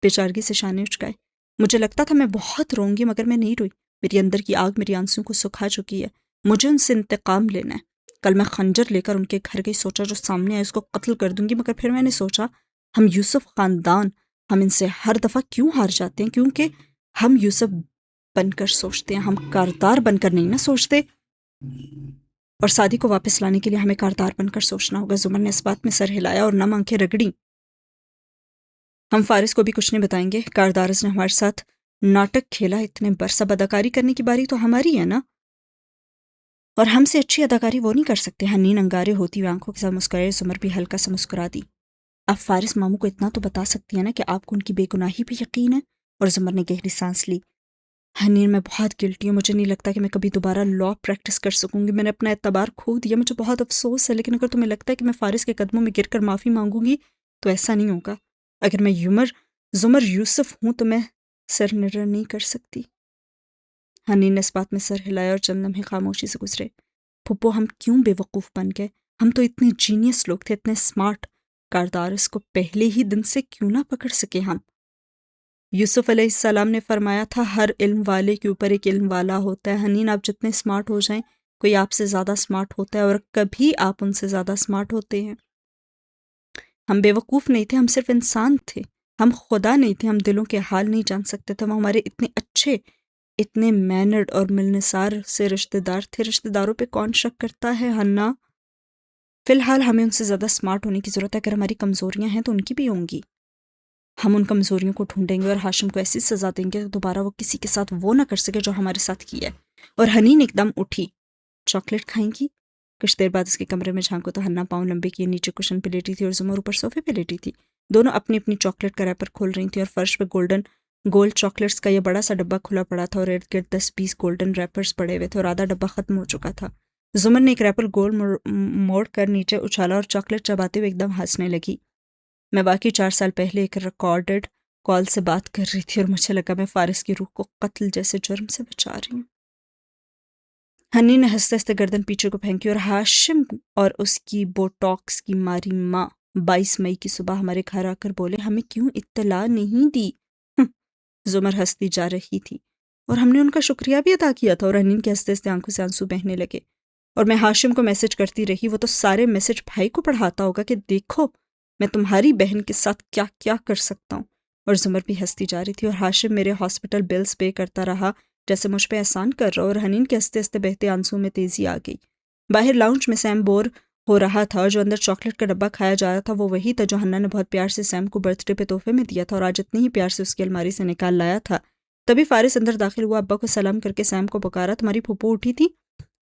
بیچارگی سے شانے اچکائے۔ مجھے لگتا تھا میں بہت روں گی، مگر میں نہیں روئی۔ میری اندر کی آگ میری آنسوں کو سکھا چکی ہے۔ مجھے ان سے انتقام لینا ہے۔ کل میں خنجر لے کر ان کے گھر گئی، سوچا جو سامنے آئے اس کو قتل کر دوں گی، مگر پھر میں نے سوچا ہم یوسف خاندان، ہم ان سے ہر دفعہ کیوں ہار جاتے ہیں؟ کیونکہ ہم یوسف بن کر سوچتے ہیں، ہم کاردار بن کر نہیں نہ سوچتے۔ اور سعدی کو واپس لانے کے لیے ہمیں کاردار بن کر سوچنا ہوگا۔ زمر نے اس بات میں سر ہلایا اور نم آنکھیں رگڑیں۔ ہم فارس کو بھی کچھ نہیں بتائیں گے۔ کاردارس نے ہمارے ساتھ ناٹک کھیلا، اتنے برسہ اداکاری کرنے کی باری تو ہماری ہے نا، اور ہم سے اچھی اداکاری وہ نہیں کر سکتے۔ حنین انگارے ہوتی ہوئی آنکھوں کے ساتھ مسکرائے، زمر بھی ہلکا سا مسکرا دی۔ آپ فارس ماموں کو اتنا تو بتا سکتی ہیں نا کہ آپ کو ان کی بے گناہی پہ یقین ہے؟ اور زمر نے گہری سانس لی۔ حنین، میں بہت گلٹی ہوں، مجھے نہیں لگتا کہ میں کبھی دوبارہ لا پریکٹس کر سکوں گی۔ میں نے اپنا اعتبار کھو دیا، مجھے بہت افسوس ہے، لیکن اگر تمہیں لگتا ہے کہ میں فارس کے قدموں میں گر کر معافی مانگوں گی تو ایسا نہیں ہوگا۔ اگر میں زمر یوسف ہوں تو میں سر نرر نہیں کر سکتی۔ حنین نے اس بات میں سر ہلایا اور چند لمحے خاموشی سے گزرے۔ پھپھو، ہم کیوں بے وقوف بن گئے؟ ہم تو اتنے جینیس لوگ تھے، اتنے سمارٹ۔ کاردار اس کو پہلے ہی دن سے کیوں نہ پکڑ سکے ہم؟ یوسف علیہ السلام نے فرمایا تھا ہر علم والے کے اوپر ایک علم والا ہوتا ہے۔ حنین، آپ جتنے اسمارٹ ہو جائیں کوئی آپ سے زیادہ اسمارٹ ہوتا ہے، اور کبھی آپ ان سے زیادہ اسمارٹ ہوتے ہیں۔ ہم بے وقوف نہیں تھے، ہم صرف انسان تھے، ہم خدا نہیں تھے، ہم دلوں کے حال نہیں جان سکتے تھے۔ وہ ہمارے اتنے اچھے، اتنے مینرڈ اور ملنسار سے رشتہ دار تھے۔ رشتہ داروں پہ کون شک کرتا ہے حنا؟ فی الحال ہمیں ان سے زیادہ اسمارٹ ہونے کی ضرورت ہے۔ اگر ہماری کمزوریاں ہیں تو ان کی بھی ہوں گی، ہم ان کمزوریوں کو ڈھونڈیں گے اور ہاشم کو ایسی سزا دیں گے کہ دوبارہ وہ کسی کے ساتھ وہ نہ کر سکے جو ہمارے ساتھ کیا ہے۔ اور حنین ایک دم اٹھی۔ چاکلیٹ کھائیں گی؟ کچھ دیر بعد اس کے کمرے میں جھانکو تو حنا پاؤں لمبے کیے نیچے کشن پہ لیٹی تھی اور زمر اوپر صوفے پہ لیٹی تھی۔ دونوں اپنی اپنی چاکلیٹ کا ریپر کھول رہی تھیں اور فرش پہ گولڈ چاکلیٹس کا یہ بڑا سا ڈبہ کھلا پڑا تھا اور ارد گرد 10-20 گولڈن ریپرز پڑے ہوئے تھے اور آدھا ڈبہ ختم ہو چکا تھا۔ زمر نے ایک ریپر گول موڑ کر نیچے اچھالا اور چاکلیٹ چباتے ہوئے ایک دم ہنسنے لگی۔ میں واقعی 4 سال پہلے ایک ریکارڈڈ کال سے بات کر رہی تھی اور مجھے لگا میں فارس کی روح کو قتل جیسے جرم سے بچا رہی ہوں۔ ہنی نے ہنستے ہنستے گردن پیچھے کو پھینکی اور ہاشم اور اس کی بوٹاکس کی ماری ماں 22 مئی کی صبح ہمارے گھر آ کر بولے ہمیں کیوں اطلاع نہیں دی؟ زمر ہنستی جا رہی تھی اور ہم نے ان کا شکریہ بھی ادا کیا تھا، اور حنین کے ہنستے ہنستے آنکھوں سے آنسو بہنے لگے۔ اور میں ہاشم کو میسج کرتی رہی، وہ تو سارے میسج بھائی کو پڑھاتا ہوگا کہ دیکھو میں تمہاری بہن کے ساتھ کیا کیا کر سکتا ہوں۔ اور زمر بھی ہنستی جا رہی تھی اور ہاشم میرے ہاسپٹل بلز پے کرتا رہا جیسے مجھ پہ احسان کر رہا، اور حنین کے ہنستے ہنستے بہتے آنسوں میں تیزی آ گئی۔ باہر لاؤنج میں سیم بور ہو رہا تھا اور جو اندر چاکلیٹ کا ڈبہ کھایا جا رہا تھا وہ وہی تھا جو حنا نے بہت پیار سے سیم کو برتھ ڈے پہ تحفے میں دیا تھا اور آج اتنے ہی پیار سے اس کی الماری سے نکال لایا تھا۔ تبھی فارس اندر داخل ہوا، ابا کو سلام کر کے سیم کو پکارا تمہاری پھپھو اٹھی تھی؟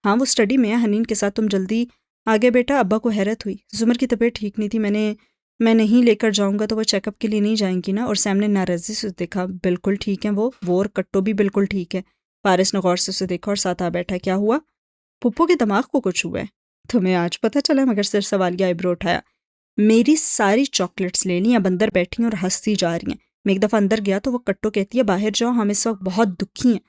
ہاں وہ اسٹڈی میں ہے حنین کے ساتھ، تم جلدی آگے بیٹا۔ ابا کو حیرت ہوئی، زمر کی طبیعت ٹھیک نہیں تھی، میں نہیں لے کر جاؤں گا تو وہ چیک اپ کے لیے نہیں جائیں گی نا؟ اور سیم نے ناراضی سے دیکھا، بالکل ٹھیک ہے وہ اور کٹو بھی بالکل ٹھیک ہے۔ فارس نے غور سے اسے دیکھا اور ساتھ آ بیٹھا، کیا ہوا؟ پھپھو کے دماغ کو کچھ ہوا ہے؟ تمہیں آج پتہ چلا؟ مگر سر سوالیہ آئیبرو اٹھایا۔ میری ساری چاکلیٹس لے لیں، اب اندر بیٹھی ہیں اور ہنستی جا رہی ہیں۔ میں ایک دفعہ اندر گیا تو وہ کٹو کہتی ہے باہر جاؤ، ہم اس وقت بہت دکھی ہیں۔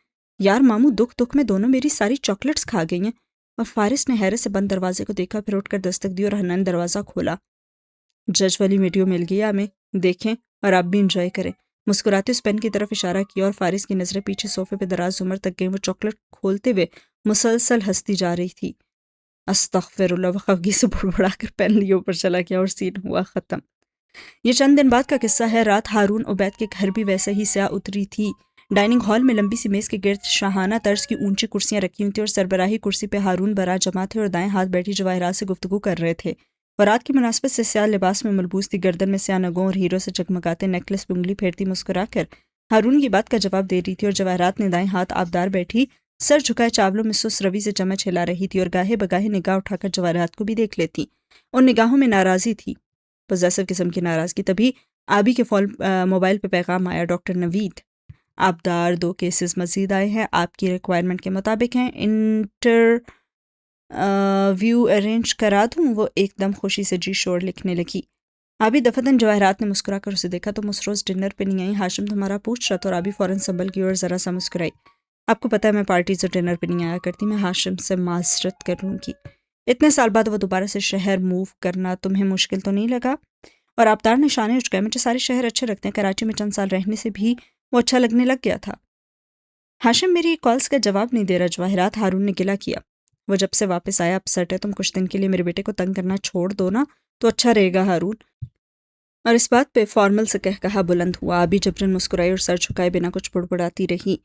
یار ماموں دکھ میں دونوں میری ساری چاکلیٹس کھا گئی ہیں۔ اور فارس نے حیرت سے بند دروازے کو دیکھا، پھر اٹھ کر دستک دی اور حنا نے دروازہ کھولا۔ جج والی ویڈیو مل گئی ہمیں، دیکھیں اور آپ بھی انجوائے کریں۔ مسکراتے اس پین کی طرف اشارہ کیا اور فارس کی نظریں پیچھے صوفے پہ دراز زمر تک گئیں۔ وہ چاکلیٹ کھولتے ہوئے مسلسل ہنستی جا رہی تھی۔ استغفر اللہ، وہ خفگی سے بڑبڑا کر پین لیے اوپر چلا گیا اور سین ہوا ختم۔ یہ چند دن بعد کا قصہ ہے۔ رات ہارون عبید کے گھر بھی ویسے ہی سیاہ اتری تھی۔ ڈائننگ ہال میں لمبی سی میز کے گرد شاہانہ طرز کی اونچی کرسیاں رکھی ہوئی تھیں اور سربراہی کرسی پہ ہارون برا جمع تھے اور دائیں ہاتھ بیٹھی جواہرات سے گفتگو کر رہے تھے۔ رات کی مناسبت سے سیاہ لباس میں ملبوس تھی، گردن میں سیاہ نگوں اور ہیروں سے چکمکاتے نیکلس پہ انگلی پھیرتی مسکرا کر ہارون کی بات کا جواب دے رہی تھی، اور جواہرات نے دائیں ہاتھ آبدار بیٹھی سر جھکائے چاولوں میں سست روی سے چمچ ہلا رہی تھی اور گاہے بگاہے نگاہ اٹھا کر جواہرات کو بھی دیکھ لیتی۔ ان نگاہوں میں ناراضی تھی، پوزیسو قسم کی ناراضگی۔ تبھی آبی کے موبائل پہ پیغام آیا، ڈاکٹر نوید آبدار 2 کیسز مزید آئے ہیں، آپ کی ریکوائرمنٹ کے مطابق ہیں، ویو ارینج کرا دوں؟ وہ ایک دم خوشی سے جی شور لکھنے لگی۔ آبی دفتن جواہرات نے مسکرا کر اسے دیکھا، تم اس روز ڈنر پہ نہیں آئی، ہاشم تمہارا پوچھ رہا تھا۔ اور آبی فوراً سنبھل گئی اور ذرا سا مسکرائی۔ آپ کو پتہ ہے میں پارٹیز اور ڈنر پہ نہیں آیا کرتی، میں ہاشم سے معذرت کر لوں گی۔ اتنے سال بعد وہ دوبارہ سے شہر موو کرنا تمہیں مشکل تو نہیں لگا؟ اور آبدار نے شانے اچھ گئے، مجھے سارے شہر اچھے لگتے ہیں، کراچی میں چند سال رہنے سے بھی وہ اچھا لگنے لگ گیا تھا۔ ہاشم میری کالز کا جواب نہیں دے رہا جواہرات، ہارون نے گلہ کیا۔ وہ جب سے واپس آیا اپسٹ ہے، تم کچھ دن کے لیے میرے بیٹے کو تنگ کرنا چھوڑ دو نا تو اچھا رہے گا ہارون۔ اور اس بات پہ فارمل سے کہا بلند ہوا۔ آبی جبرن مسکرائی اور سر جھکائے بنا کچھ بڑبڑاتی رہی۔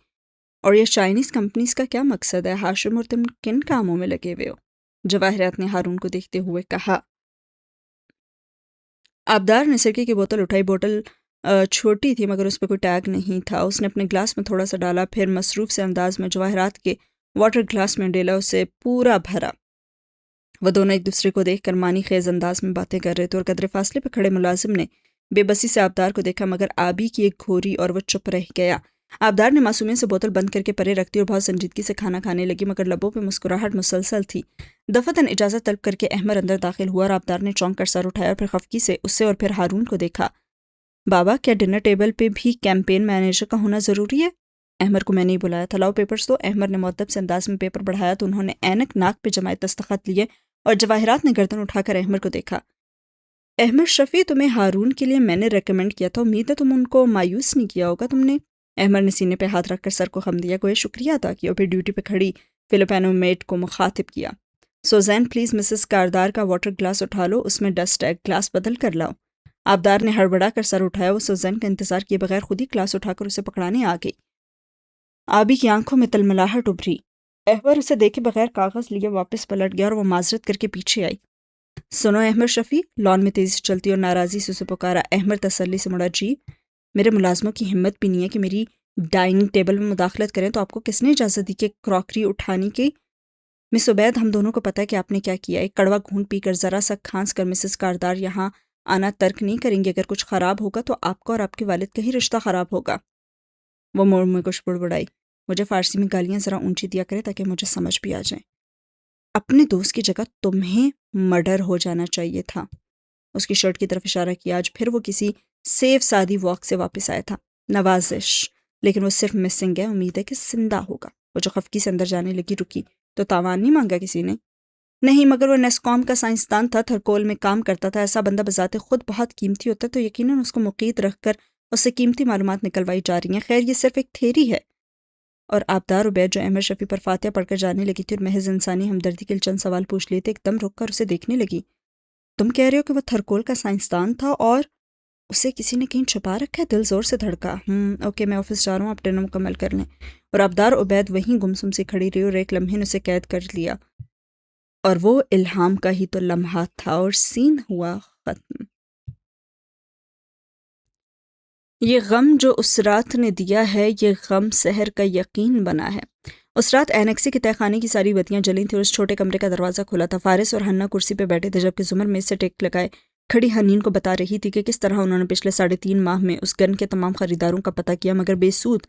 اور یہ چائنیز کمپنیز کا کیا مقصد ہے ہاشم، اور تم کن کاموں میں لگے ہوئے ہو؟ جواہرات نے ہارون کو دیکھتے ہوئے کہا۔ آبدار نے سرکے کی بوتل اٹھائی، بوتل چھوٹی تھی مگر اس پہ کوئی ٹیگ نہیں تھا۔ اس نے اپنے گلاس میں تھوڑا سا ڈالا، پھر مصروف سے انداز میں جواہرات کے واٹر گلاس میں ڈیلا، اسے پورا بھرا۔ وہ دونوں ایک دوسرے کو دیکھ کر معنی خیز انداز میں باتیں کر رہے تھے، اور قدرے فاصلے پہ کھڑے ملازم نے بے بسی سے آبدار کو دیکھا، مگر آبی کی ایک گھوری اور وہ چپ رہ گیا۔ آبدار نے معصومیت سے بوتل بند کر کے پرے رکھ دی اور بہت سنجیدگی سے کھانا کھانے لگی، مگر لبوں پہ مسکراہٹ مسلسل تھی۔ دفتن اجازت طلب کر کے احمر اندر داخل ہوا اور آبدار نے چونک کر سر اٹھایا، پھر خفگی سے اسے اور پھر ہارون کو دیکھا۔ بابا کیا ڈنر ٹیبل پہ بھی کیمپین مینیجر کا ہونا ضروری ہے؟ احمر کو میں نہیں بلایا تھا، لاؤ پیپرز دو۔ احمر نے مؤدب سے انداز میں پیپر بڑھایا تو انہوں نے اینک ناک پہ جمائے دستخط لیے اور جواہرات نے گردن اٹھا کر احمر کو دیکھا۔ احمد شفیع، تمہیں ہارون کے لیے میں نے ریکمینڈ کیا تھا، امید ہے تم ان کو مایوس نہیں کیا ہوگا تم نے۔ احمد نے سینے پہ ہاتھ رکھ کر سر کو خم دیا، گویا شکریہ ادا کیا اور پھر ڈیوٹی پہ کھڑی فلپینو میٹ کو مخاطب کیا، سوزین پلیز مسز کاردار کا واٹر گلاس اٹھا لو، اس میں ڈسٹ ہے، گلاس بدل کر لاؤ۔ آبدار نے ہڑبڑا کر سر اٹھایا، وہ سوزین کا انتظار کیے بغیر خود ہی گلاس اٹھا کر اسے پکڑانے آ گئی۔ آبی کی آنکھوں میں تلملاہٹ ابھری۔ احمد اسے دیکھے بغیر کاغذ لیے واپس پلٹ گیا اور وہ معذرت کر کے پیچھے آئی۔ سنو احمد شفیع، لان میں تیزی سے چلتی اور ناراضی سے اسے پکارا۔ احمد تسلی سے مڑا، جی، میرے ملازموں کی ہمت بھی نہیں ہے کہ میری ڈائننگ ٹیبل میں مداخلت کریں، تو آپ کو کس نے اجازت دی کہ کراکری اٹھانے کی؟ مس عبید، ہم دونوں کو پتہ ہے کہ آپ نے کیا کیا۔ ایک کڑوا گھونٹ پی کر ذرا سا کھانس کر مسز کاردار یہاں آنا ترک نہیں کریں گے۔ اگر کچھ خراب ہوگا تو آپ کا اور آپ کے والد کا ہی رشتہ خراب ہوگا۔ وہ موڑ میں کچھ بڑبڑائی، مجھے فارسی میں گالیاں ذرا اونچی دیا کرے تاکہ مجھے سمجھ بھی آ جائیں۔ اپنے دوست کی جگہ تمہیں مرڈر ہو جانا چاہیے تھا۔ اس کی شرٹ کی طرف اشارہ کیا۔ آج پھر وہ کسی سیف سادی واک سے واپس آیا تھا۔ نوازش، لیکن وہ صرف مسنگ ہے، امید ہے کہ زندہ ہوگا۔ وہ جو خفکی سے اندر جانے لگی رکی، تو تاوان نہیں مانگا کسی نے؟ نہیں، مگر وہ نیسکوم کا سائنسدان تھا، تھرکول میں کام کرتا تھا۔ ایسا بندہ بذات خود بہت قیمتی ہوتا ہے، تو یقیناً اس کو مقید رکھ کر اس سے قیمتی معلومات نکلوائی جا رہی ہیں۔ خیر، یہ صرف ایک تھیری ہے۔ اور آبدار عبید جو احمد شفیع پر فاتحہ پڑھ کر جانے لگی تھی اور محض انسانی ہمدردی کے چند سوال پوچھ لیے تھے، ایک دم رک کر اسے دیکھنے لگی۔ تم کہہ رہے ہو کہ وہ تھرکول کا سائنسدان تھا اور اسے کسی نے کہیں چھپا رکھا ہے؟ دل زور سے دھڑکا۔ اوکے، میں آفس جا رہا ہوں، آپ ڈنر مکمل کر لیں۔ اور آبدار عبید وہیں گمسم سی کھڑی رہی اور ایک لمحے نے اسے قید کر لیا، اور وہ الہام کا ہی تو لمحہ تھا، اور سین ہوا ختم۔ یہ غم جو اس رات نے دیا ہے، یہ غم سحر کا یقین بنا ہے۔ اس رات اینیکسی کے تہہ خانے کی ساری بتیاں جلی تھیں اور اس چھوٹے کمرے کا دروازہ کھلا تھا۔ فارس اور حنا کرسی پہ بیٹھے تھے، جبکہ زمر میز سے ٹیک لگائے کھڑی حنین کو بتا رہی تھی کہ کس طرح انہوں نے پچھلے 3.5 ماہ میں اس گن کے تمام خریداروں کا پتہ کیا، مگر بے سود۔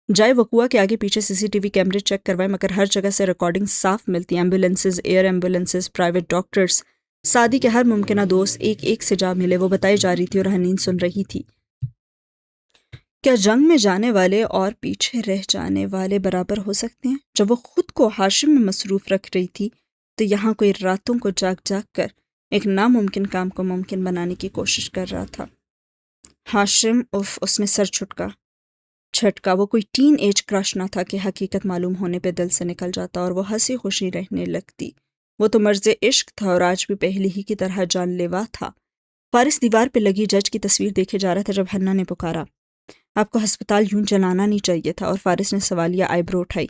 جائے وقوع کے آگے پیچھے CCTV کیمرے چیک کروائے، مگر ہر جگہ سے ریکارڈنگ صاف ملتی، ambulances, air ambulances, private doctors, Saadi کے ہر ممکنہ دوست ایک ایک سے جا ملے، وہ بتائی جا رہی تھی اور حنین سن رہی تھی۔ کیا جنگ میں جانے والے اور پیچھے رہ جانے والے برابر ہو سکتے ہیں؟ جب وہ خود کو ہاشم میں مصروف رکھ رہی تھی، تو یہاں کوئی راتوں کو جاگ جاگ کر ایک ناممکن کام کو ممکن بنانے کی کوشش کر رہا تھا۔ ہاشم، اس نے سر چھٹکا۔ وہ کوئی ٹین ایج کرش نہ تھا کہ حقیقت معلوم ہونے پہ دل سے نکل جاتا اور وہ ہنسی خوشی رہنے لگتی۔ وہ تو مرض عشق تھا اور آج بھی پہلی ہی کی طرح جان لیوا تھا۔ فارس دیوار پہ لگی جج کی تصویر دیکھے جا رہا تھا جب حنا نے پکارا، آپ کو ہسپتال یوں جلانا نہیں چاہیے تھا، اور فارس نے سوالیہ آئی برو اٹھائی۔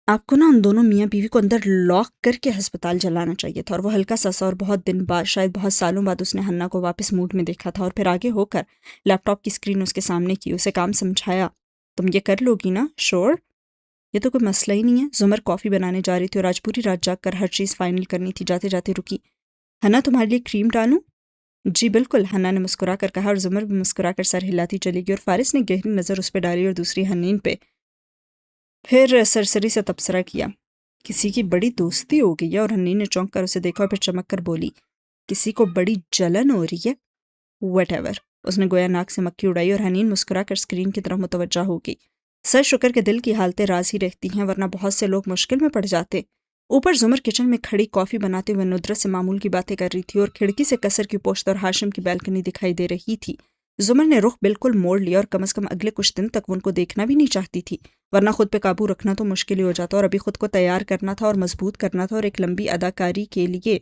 آپ کو ان دونوں میاں بیوی کو اندر لاک کر کے ہسپتال جلانا چاہیے تھا۔ اور وہ ہلکا سا اور بہت دن بعد، شاید بہت سالوں بعد، اس نے حنا کو واپس موڈ میں دیکھا تھا، اور پھر آگے ہو کر لیپ ٹاپ کی اسکرین اس کے سامنے کی، اسے کام سمجھایا۔ تم یہ کر لو گی نا؟ شور، یہ تو کوئی مسئلہ ہی نہیں ہے۔ زمر کافی بنانے جا رہی تھی اور آج پوری رات جاگ کر ہر چیز فائنل کرنی تھی۔ جاتے جاتے رکی، حنا تمہارے لیے کریم ڈالوں؟ جی بالکل، حنا نے مسکرا کر کہا، اور زمر بھی مسکرا کر سر ہلاتی چلی گئی، اور فارس نے گہری نظر اس پہ ڈالی اور دوسری حنین پہ، پھر سرسری سے تبصرہ کیا، کسی کی بڑی دوستی ہو گئی ہے۔ اور حنین نے چونک کر اسے دیکھا اور پھر چمک کر بولی، کسی کو بڑی جلن ہو رہی ہے؟ وٹ ایور، اس نے گویا ناک سے مکھی اڑائی، اور حنین مسکرا کر اسکرین کی طرف متوجہ ہو گئی۔ سر شکر کے دل کی حالتیں راز ہی رہتی ہیں، ورنہ بہت سے لوگ مشکل میں پڑ جاتے۔ اوپر زمر کچن میں کھڑی کافی بناتے ہوئے ندرت سے معمول کی باتیں کر رہی تھی، اور کھڑکی سے قصر کی پشت اور ہاشم کی بیلکنی دکھائی دے رہی تھی۔ زمر نے رخ بالکل موڑ لیا، اور کم از کم اگلے کچھ دن تک وہ ان کو دیکھنا بھی نہیں چاہتی تھی، ورنہ خود پہ قابو رکھنا تو مشکل ہی ہو جاتا، اور ابھی خود کو تیار کرنا تھا اور مضبوط کرنا تھا، اور ایک لمبی اداکاری کے لیے۔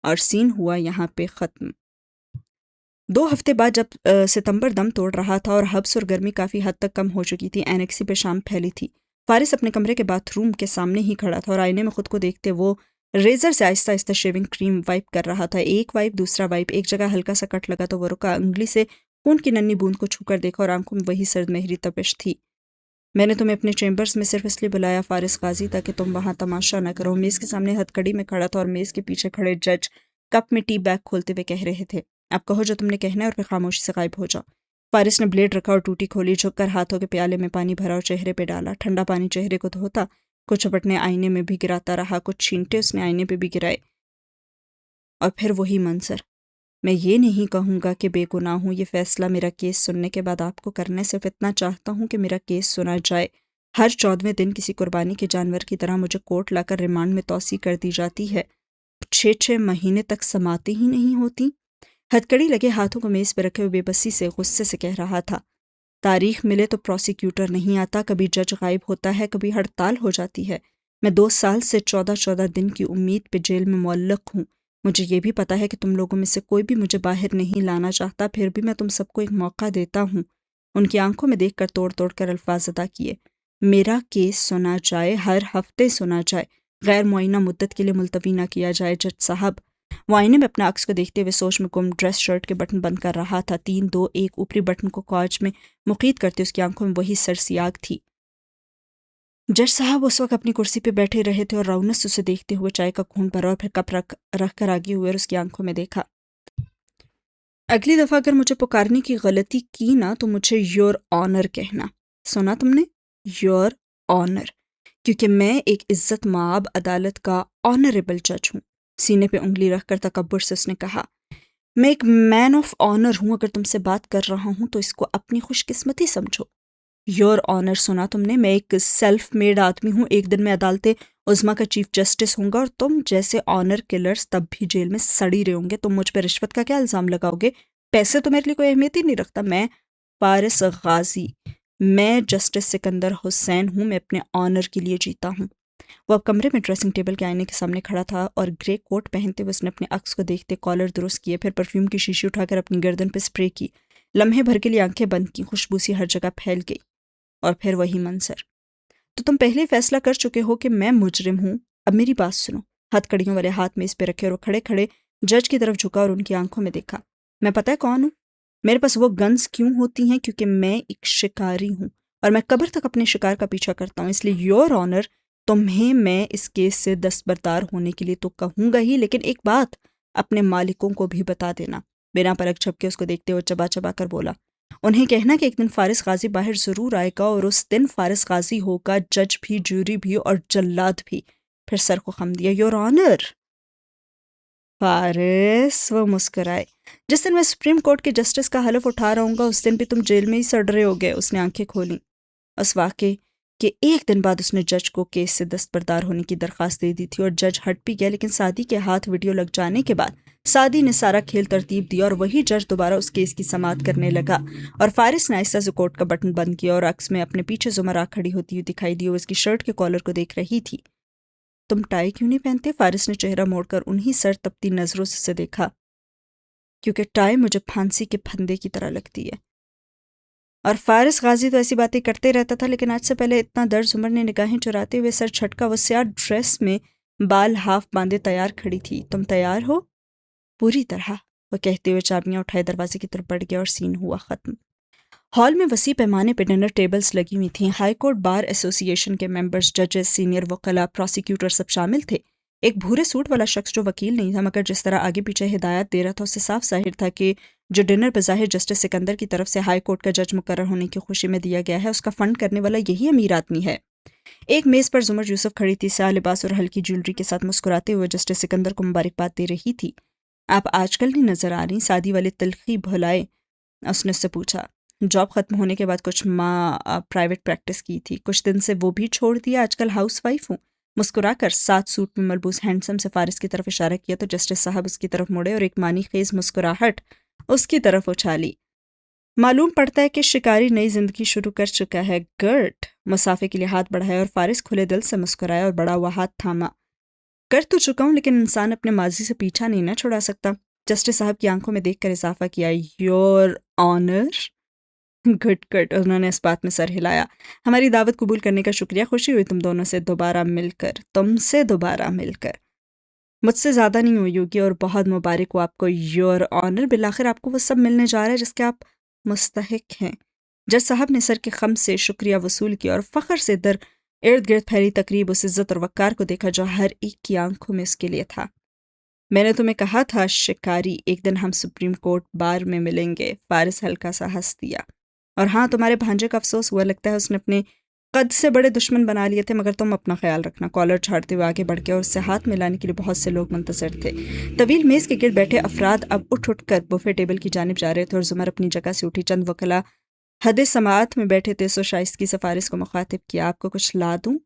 اور سین ہوا یہاں پہ ختم۔ 2 ہفتے بعد جب ستمبر دم توڑ رہا تھا اور حبس اور گرمی کافی حد تک کم ہو چکی تھی، اینیکسی پہ شام پھیلی تھی۔ فارس اپنے کمرے کے باتھ روم کے سامنے ہی کھڑا تھا، اور آئینے میں خود کو دیکھتے وہ ریزر سے آہستہ آہستہ شیونگ کریم وائپ کر رہا تھا۔ ایک وائپ، دوسرا وائپ، ایک جگہ ہلکا سا کٹ لگا تو وہ رکا، انگلی سے خون کی ننھی بوند کو چھو کر دیکھا، اور آنکھوں میں وہی سرد مہری تپش تھی۔ میں نے تمہیں اپنے چیمبرز میں صرف اس لیے بلایا فارس غازی، تاکہ تم وہاں تماشا نہ کرو۔ میز کے سامنے ہتھکڑی میں کھڑا تھا، اور میز کے پیچھے کھڑے جج کپ میں ٹی بیگ کھولتے ہوئے کہہ رہے تھے، اب کہو جو تم نے کہنا ہے اور پھر خاموشی سے غائب ہو جاؤ۔ فارس نے بلیڈ رکھا اور ٹوٹی کھولی، جھک کر ہاتھوں کے پیالے میں پانی بھرا اور چہرے پہ ڈالا۔ ٹھنڈا پانی چہرے کو دھوتا، کچھ اپنے آئینے میں بھی گراتا رہا، کچھ چھینٹے اس نے آئینے پہ بھی گرائے، اور پھر وہی منظر۔ میں یہ نہیں کہوں گا کہ بے گناہ ہوں، یہ فیصلہ میرا کیس سننے کے بعد آپ کو کرنے، صرف اتنا چاہتا ہوں کہ میرا کیس سنا جائے۔ ہر 14ویں دن کسی قربانی کے جانور کی طرح مجھے کورٹ لا کر ریمانڈ میں توسیع کر دی جاتی ہے، 6 مہینے تک سماعتیں ہی نہیں ہوتی۔ ہتکڑی لگے ہاتھوں کو میز پہ رکھے ہوئے بے بسی سے غصے سے کہہ رہا تھا، تاریخ ملے تو پروسیکیوٹر نہیں آتا، کبھی جج غائب ہوتا ہے، کبھی ہڑتال ہو جاتی ہے۔ میں 2 سال سے 14 دن کی امید پہ جیل میں معلق ہوں۔ مجھے یہ بھی پتا ہے کہ تم لوگوں میں سے کوئی بھی مجھے باہر نہیں لانا چاہتا، پھر بھی میں تم سب کو ایک موقع دیتا ہوں۔ ان کی آنکھوں میں دیکھ کر توڑ توڑ کر الفاظ ادا کیے، میرا کیس سنا جائے، ہر ہفتے سنا جائے، غیر معینہ مدت کے لیے ملتوی نہ کیا جائے جج صاحب۔ وہ آئینے میں اپنا عکس کو دیکھتے ہوئے سوچ میں گم ڈریس شرٹ کے بٹن بند کر رہا تھا۔ 3 2 1 اوپری بٹن کو کاج میں مقید کرتے اس کی آنکھوں میں وہی سرسیاگ تھی۔ جج صاحب اس وقت اپنی کرسی پہ بیٹھے رہے تھے اور راؤنس اسے دیکھتے ہوئے چائے کا گھونٹ بھرا اور پھر کپ رکھ کر آگے ہوئے اور اس کی آنکھوں میں دیکھا۔ اگلی دفعہ اگر مجھے پکارنے کی غلطی کی نا تو مجھے یور آنر کہنا، سنا تم نے؟ یور آنر، کیونکہ میں ایک عزت مآب عدالت کا آنریبل جج ہوں۔ سینے پہ انگلی رکھ کر تکبر سے اس نے کہا، میں ایک مین آف آنر ہوں، اگر تم سے بات کر رہا ہوں تو اس کو اپنی خوش قسمتی سمجھو۔ یور آنر، سنا تم نے؟ میں ایک سیلف میڈ آدمی ہوں، ایک دن میں عدالت عظمیٰ کا چیف جسٹس ہوں گا اور تم جیسے آنر کلرز تب بھی جیل میں سڑی رہے ہوں گے۔ تم مجھ پہ رشوت کا کیا الزام لگاؤ گے؟ پیسے تو میرے لیے کوئی اہمیت ہی نہیں رکھتا۔ میں فارس غازی، میں جسٹس سکندر حسین ہوں، میں اپنے آنر کے لیے جیتا ہوں۔ وہ اب کمرے میں ڈریسنگ ٹیبل کے آئینے کے سامنے کھڑا تھا اور گرے کوٹ پہنتے ہوئے اس نے اپنے عکس کو دیکھتے کالر درست کیے، پھر پرفیوم کی شیشی اٹھا کر اپنی گردن پہ سپرے کی، لمحے بھر کے لیے آنکھیں بند کی، خوشبو سی ہر جگہ پھیل گئی، اور پھر وہی منظر۔ تو تم پہلے فیصلہ کر چکے ہو کہ میں مجرم ہوں، اب میری بات سنو۔ ہتھ کڑیوں والے ہاتھ میں اس پہ رکھے اور وہ کھڑے کھڑے جج کی طرف جھکا اور ان کی آنکھوں میں دیکھا، میں پتہ ہے کون ہوں؟ میرے پاس وہ گنز کیوں ہوتی ہیں؟ کیونکہ میں ایک شکاری ہوں اور میں قبر تک اپنے شکار کا پیچھا کرتا ہوں۔ اس لیے یور آنر، تمہیں میں اس کیس سے دستبردار ہونے کے لیے تو کہوں گا ہی، لیکن ایک بات اپنے مالکوں کو بھی بتا دینا۔ بنا پلک جھپکے اس کو دیکھتے ہوئے چبا چبا کر بولا، انہیں کہنا کہ ایک دن فارس غازی باہر ضرور آئے گا اور اس دن فارس غازی ہوگا جج بھی، جوری بھی اور جلاد بھی۔ پھر سر کو خم دیا، یور آنر۔ فارس، وہ مسکرائے، جس دن میں سپریم کورٹ کے جسٹس کا حلف اٹھا رہا ہوں گا اس دن بھی تم جیل میں ہی سڑ رہے ہوگے۔ اس نے آنکھیں کھولیں۔ اس واقعے کہ ایک دن بعد اس نے جج کو کیس سے دستبردار ہونے کی درخواست دے دی تھی اور جج ہٹ بھی گیا، لیکن سعدی کے ہاتھ ویڈیو لگ جانے کے بعد سعدی نے سارا کھیل ترتیب دیا اور وہی جج دوبارہ اس کیس کی سماعت کرنے لگا، اور فارس نے آہستہ سے کورٹ کا بٹن بند کیا اور عکس میں اپنے پیچھے زمرہ کھڑی ہوتی ہوئی دکھائی دی، وہ اس کی شرٹ کے کالر کو دیکھ رہی تھی۔ تم ٹائی کیوں نہیں پہنتے؟ فارس نے چہرہ موڑ کر انہی سر تپتی نظروں سے اسے دیکھا۔ کیونکہ ٹائی مجھے پھانسی کے پھندے کی طرح لگتی ہے۔ اور فارس غازی تو ایسی باتیں کرتے رہتا تھا، لیکن آج سے پہلے اتنا درد زمر نے نگاہیں چراتے ہوئے سر چھٹکا، وہ سیاہ ڈریس میں بال ہاف باندھے تیار کھڑی تھی۔ تم تیار ہو؟ پوری طرح، وہ کہتے ہوئے چابیاں اٹھائے دروازے کی طرف بڑھ گیا اور سین ہوا ختم۔ ہال میں وسیع پیمانے پہ ڈنر ٹیبلز لگی ہوئی تھیں۔ ہائی کورٹ بار ایسوسی ایشن کے ممبرز، ججز، سینئر وکلاء، پروسیکیوٹر سب شامل تھے۔ ایک بھورے سوٹ والا شخص جو وکیل نہیں تھا مگر جس طرح آگے پیچھے ہدایات دے رہا تھا، اس سے صاف ظاہر تھا کہ جو ڈنر بظاہر جسٹس سکندر کی طرف سے ہائی کورٹ کا جج مقرر ہونے کی خوشی میں دیا گیا ہے، اس کا فنڈ کرنے والا یہی امیر آدمی ہے۔ ایک میز پر زمر یوسف کھڑی تھی، سیاہ لباس اور ہلکی جیولری کے ساتھ مسکراتے ہوئے جسٹس سکندر کو مبارکباد دے رہی تھی۔ آپ آج کل نہیں نظر آ رہی، سادی والے تلخی بھلائے اس نے اس سے پوچھا۔ جاب ختم ہونے کے بعد کچھ ماہ پرائیویٹ پریکٹس کی تھی، کچھ دن سے وہ بھی چھوڑ دیا، آج کل ہاؤس وائف ہوں۔ مسکرا کر 7 سوٹ میں ملبوس ہینڈسم سے فارس کی طرف اشارہ کیا تو جسٹس صاحب اس کی طرف مڑے اور ایک معنی خیز مسکراہٹ اس کی طرف اچھالی۔ معلوم پڑتا ہے کہ شکاری نئی زندگی شروع کر چکا ہے، گرٹ۔ مسافے کے لیے ہاتھ بڑھایا اور فارس کھلے دل سے مسکرایا اور بڑا ہوا ہاتھ تھاما۔ کر تو چکا ہوں، لیکن انسان اپنے ماضی سے پیچھا نہیں نہ چھڑا سکتا۔ جسٹس صاحب کی آنکھوں میں دیکھ کر اضافہ کیا، یور آنر۔ گٹ گٹ، انہوں نے اس بات میں سر ہلایا۔ ہماری دعوت قبول کرنے کا شکریہ، خوشی ہوئی تم دونوں سے دوبارہ مل کر، تم سے دوبارہ مل کر۔ مجھ سے زیادہ نہیں ہوئی ہوگی، اور بہت مبارک ہو آپ کو یور آنر، بالآخر آپ کو وہ سب ملنے جا رہا ہے جس کے آپ مستحق ہیں۔ جج صاحب نے سر کے خم سے شکریہ وصول کیا اور فخر سے ارد گرد پھیلی تقریب اس عزت اور وقار کو دیکھا جو ہر ایک کی آنکھوں میں اس کے لیے تھا۔ میں نے تمہیں کہا تھا شکاری، ایک دن ہم سپریم کورٹ بار میں ملیں گے۔ فارس ہلکا سا ہنس دیا۔ اور ہاں، تمہارے بھانجے کا افسوس ہوا، لگتا ہے اس نے اپنے قد سے بڑے دشمن بنا لیے تھے، مگر تم اپنا خیال رکھنا۔ کالر چھاڑتے ہوئے آگے بڑھ گیا اور اس سے ہاتھ ملانے کے لیے بہت سے لوگ منتظر تھے۔ طویل میز کے گرد بیٹھے افراد اب اٹھ کر بوفے ٹیبل کی جانب جا رہے تھے اور زمر اپنی جگہ سے اٹھی۔ چند وکلاء حد سماعت میں بیٹھے تھے، سو شائستگی سے فارس کو مخاطب کیا، آپ کو کچھ لا دوں؟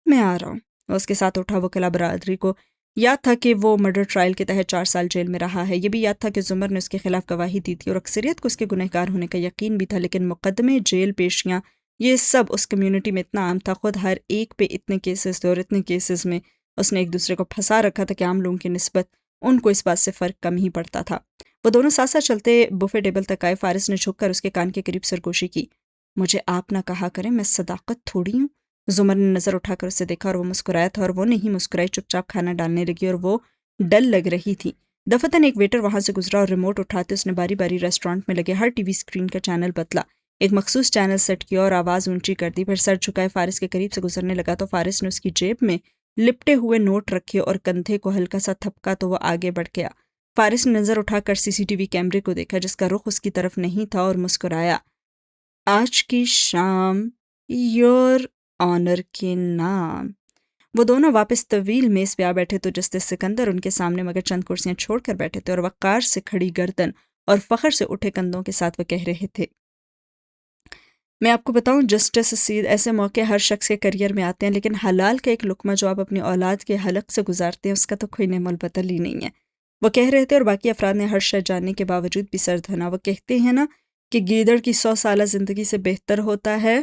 میں آ رہا ہوں۔ وہ اس کے ساتھ اٹھا، وکلاء برادری کو یاد تھا کہ وہ مرڈر ٹرائل کے تحت 4 سال جیل میں رہا ہے، یہ بھی یاد تھا کہ زمر نے اس کے خلاف گواہی دی تھی اور اکثریت کو اس کے گنہگار ہونے کا یقین بھی تھا، لیکن مقدمے، جیل پیشیاں، یہ سب اس کمیونٹی میں اتنا عام تھا، خود ہر ایک پہ اتنے کیسز تھے اور اتنے کیسز میں اس نے ایک دوسرے کو پھنسا رکھا تھا کہ عام لوگوں کی نسبت ان کو اس بات سے فرق کم ہی پڑتا تھا۔ وہ دونوں ساتھ ساتھ چلتے بوفے ٹیبل تک آئے۔ فارس نے جھک کر اس کے کان کے قریب سرگوشی کی۔ مجھے آپ نہ کہا کریں، میں صداقت تھوڑی ہوں۔ زمر نے نظر اٹھا کر اسے دیکھا اور وہ مسکرایا تھا، اور وہ نہیں مسکرائی، چپ چاپ کھانا ڈالنے لگی اور وہ ڈل لگ رہی تھی۔ دفتن ایک ویٹر وہاں سے گزرا اور ریموٹ اٹھاتے اس نے باری باری ریسٹورانٹ میں لگے ہر ٹی وی اسکرین کا چینل بدلا، ایک مخصوص چینل سیٹ کیا اور آواز اونچی کر دی، پھر سر جھکائے فارس کے قریب سے گزرنے لگا تو فارس نے اس کی جیب میں لپٹے ہوئے نوٹ رکھے اور کندھے کو ہلکا سا تھپکا تو وہ آگے بڑھ گیا۔ فارس نے نظر اٹھا کر سی سی ٹی وی کیمرے کو دیکھا جس کا رخ اس کی طرف نہیں تھا اور مسکرایا۔ آج کی شام یور آنر کے نام۔ وہ دونوں واپس طویل میز پہ آ بیٹھے تو جسٹس سکندر ان کے سامنے مگر چند کرسیاں چھوڑ کر بیٹھے تھے اور وقار سے کھڑی گردن اور فخر سے اٹھے کندھوں کے ساتھ وہ کہہ رہے تھے، میں آپ کو بتاؤں جسٹس اسید، ایسے موقع ہر شخص کے کیریئر میں آتے ہیں، لیکن حلال کا ایک لقمہ جو آپ اپنی اولاد کے حلق سے گزارتے ہیں اس کا تو کوئی نعم البدل ہی نہیں ہے۔ وہ کہہ رہے تھے اور باقی افراد نے ہر شے جاننے کے باوجود بھی سر دھنا۔ وہ کہتے ہیں نا کہ گیدڑ کی 100 سالہ زندگی سے بہتر ہوتا ہے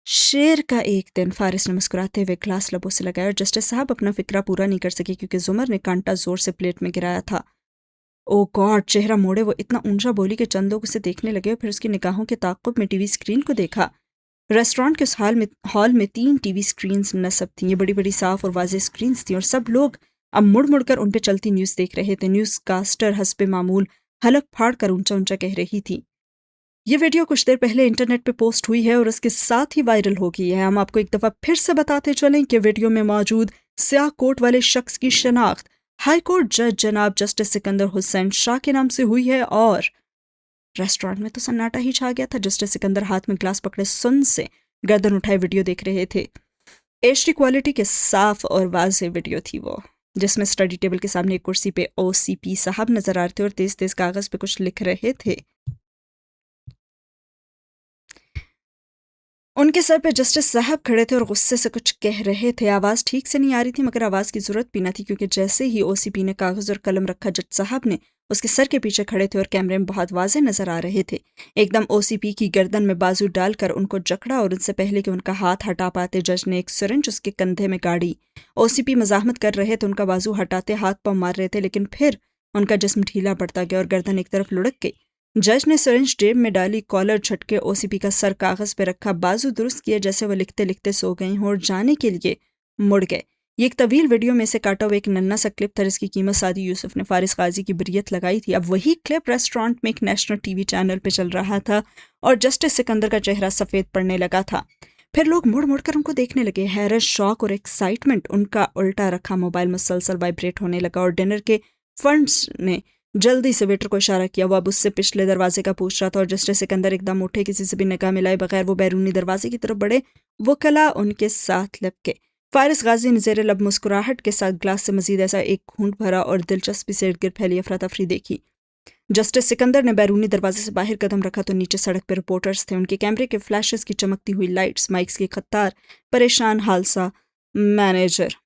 شیر کا ایک دن۔ فارس نے مسکراتے ہوئے گلاس لبوں سے لگایا اور جسٹس صاحب اپنا فکرہ پورا نہیں کر سکے کیونکہ زمر نے کانٹا زور سے پلیٹ میں گرایا تھا۔ او گاڈ! چہرہ موڑے وہ اتنا اونچا بولی کہ چند لوگ اسے دیکھنے لگے اور پھر اس کی نگاہوں کے تعاقب میں ٹی وی اسکرین کو دیکھا۔ ریسٹورانٹ کے اس ہال میں 3 ٹی وی اسکرینز نصب تھیں، یہ بڑی بڑی صاف اور واضح اسکرینز تھیں اور سب لوگ اب مڑ مڑ کر ان پہ چلتی نیوز دیکھ رہے تھے۔ نیوز کاسٹر حسب معمول حلق پھاڑ کر اونچا اونچا کہہ رہی تھی، یہ ویڈیو کچھ دیر پہلے انٹرنیٹ پہ پوسٹ ہوئی ہے اور اس کے ساتھ ہی وائرل ہو گئی ہے۔ ہم آپ کو ایک دفعہ پھر سے بتاتے چلیں کہ ویڈیو میں موجود سیاہ کوٹ والے شخص کی شناخت ہائی کورٹ جج جناب جسٹس سکندر حسین شاہ کے نام سے ہوئی ہے۔ اور ریسٹورانٹ میں تو سناٹا ہی چھا گیا تھا۔ جسٹس سکندر ہاتھ میں گلاس پکڑے سن سے گردن اٹھائے ویڈیو دیکھ رہے تھے۔ ایچ ڈی کوالٹی کے صاف اور واضح ویڈیو تھی وہ، جس میں اسٹڈی ٹیبل کے سامنے ایک کرسی پہ او سی پی صاحب نظر آ رہے تھے اور تیز تیز کاغذ پہ کچھ لکھ رہے تھے۔ ان کے سر پہ جسٹس صاحب کھڑے تھے اور غصے سے کچھ کہہ رہے تھے۔ آواز ٹھیک سے نہیں آ رہی تھی مگر آواز کی ضرورت بھی نہ تھی کیونکہ جیسے ہی او سی پی نے کاغذ اور قلم رکھا جج صاحب نے اس کے سر کے پیچھے کھڑے تھے اور کیمرے میں بہت واضح نظر آ رہے تھے۔ ایک دم او سی پی کی گردن میں بازو ڈال کر ان کو جکڑا اور ان سے پہلے کہ ان کا ہاتھ ہٹا پاتے جج نے ایک سرنج اس کے کندھے میں گاڑی۔ او سی پی مزاحمت کر رہے تھے، ان کا بازو ہٹاتے ہاتھ پاؤں مار رہے تھے، لیکن پھر ان کا جسم ڈھیلا پڑتا گیا اور گردن ایک طرف لڑک گئی۔ جج نے سرنج جیب میں ڈالی، کالر جھٹکے او سی پی کا سر کاغذ پہ رکھا، بازو درست کیے جیسے وہ لکھتے لکھتے سو گئی ہوں اور جانے کے لیے مڑ گئے۔ یہ ایک طویل ویڈیو میں سے کاٹا ہوا ایک ننھا سا کلپ تھا جس کی قیمت سعدی یوسف نے فارس غازی کی بریت لگائی تھی۔ اب وہی کلپ ریسٹورانٹ میں ایک نیشنل ٹی وی چینل پہ چل رہا تھا اور جسٹس سکندر کا چہرہ سفید پڑنے لگا تھا۔ پھر لوگ مڑ مڑ کر ان کو دیکھنے لگے، حیرت، شوق اور ایکسائٹمنٹ۔ ان کا الٹا رکھا موبائل مسلسل وائبریٹ ہونے لگا اور ڈنر کے فنڈز نے جلدی سے ویٹر کو اشارہ کیا۔ وہ اب اس سے پچھلے دروازے کا پوچھ رہا تھا اور جسٹس سکندر ایک دم اٹھے، کسی سے بھی نگاہ ملائے بغیر وہ بیرونی دروازے کی طرف بڑھے۔ وکلا ان کے ساتھ لپکے۔ فارس غازی نے زیر لب مسکراہٹ کے ساتھ گلاس سے مزید ایسا ایک گھونٹ بھرا اور دلچسپی سے ارد گرد پھیلی افراتفری دیکھی۔ جسٹس سکندر نے بیرونی دروازے سے باہر قدم رکھا تو نیچے سڑک پہ رپورٹرز تھے، ان کے کیمرے کے فلیشز کی چمکتی ہوئی لائٹس، مائکس کی قطار، پریشان حال سا مینیجر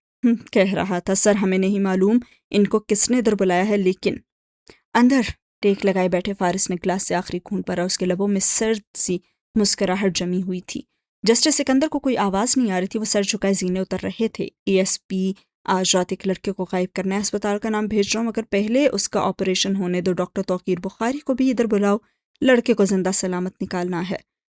کہہ رہا تھا، سر ہمیں نہیں معلوم ان کو کس نے ادھر بلایا ہے، لیکن اندر ٹیک لگائے بیٹھے فارس نے گلاس سے آخری گھونٹ بھرا، اس کے لبوں میں سرد سی مسکراہٹ جمی ہوئی تھی۔ جسٹس سکندر کو کوئی آواز نہیں آ رہی تھی، وہ سر جھکائے زینے اتر رہے تھے۔ اے ایس پی آج رات ایک لڑکے کو غائب کرنا ہے، اسپتال کا نام بھیج رہا ہوں مگر پہلے اس کا آپریشن ہونے دو، ڈاکٹر توقیر بخاری کو بھی ادھر بلاؤ، لڑکے کو زندہ سلامت نکالنا ہے۔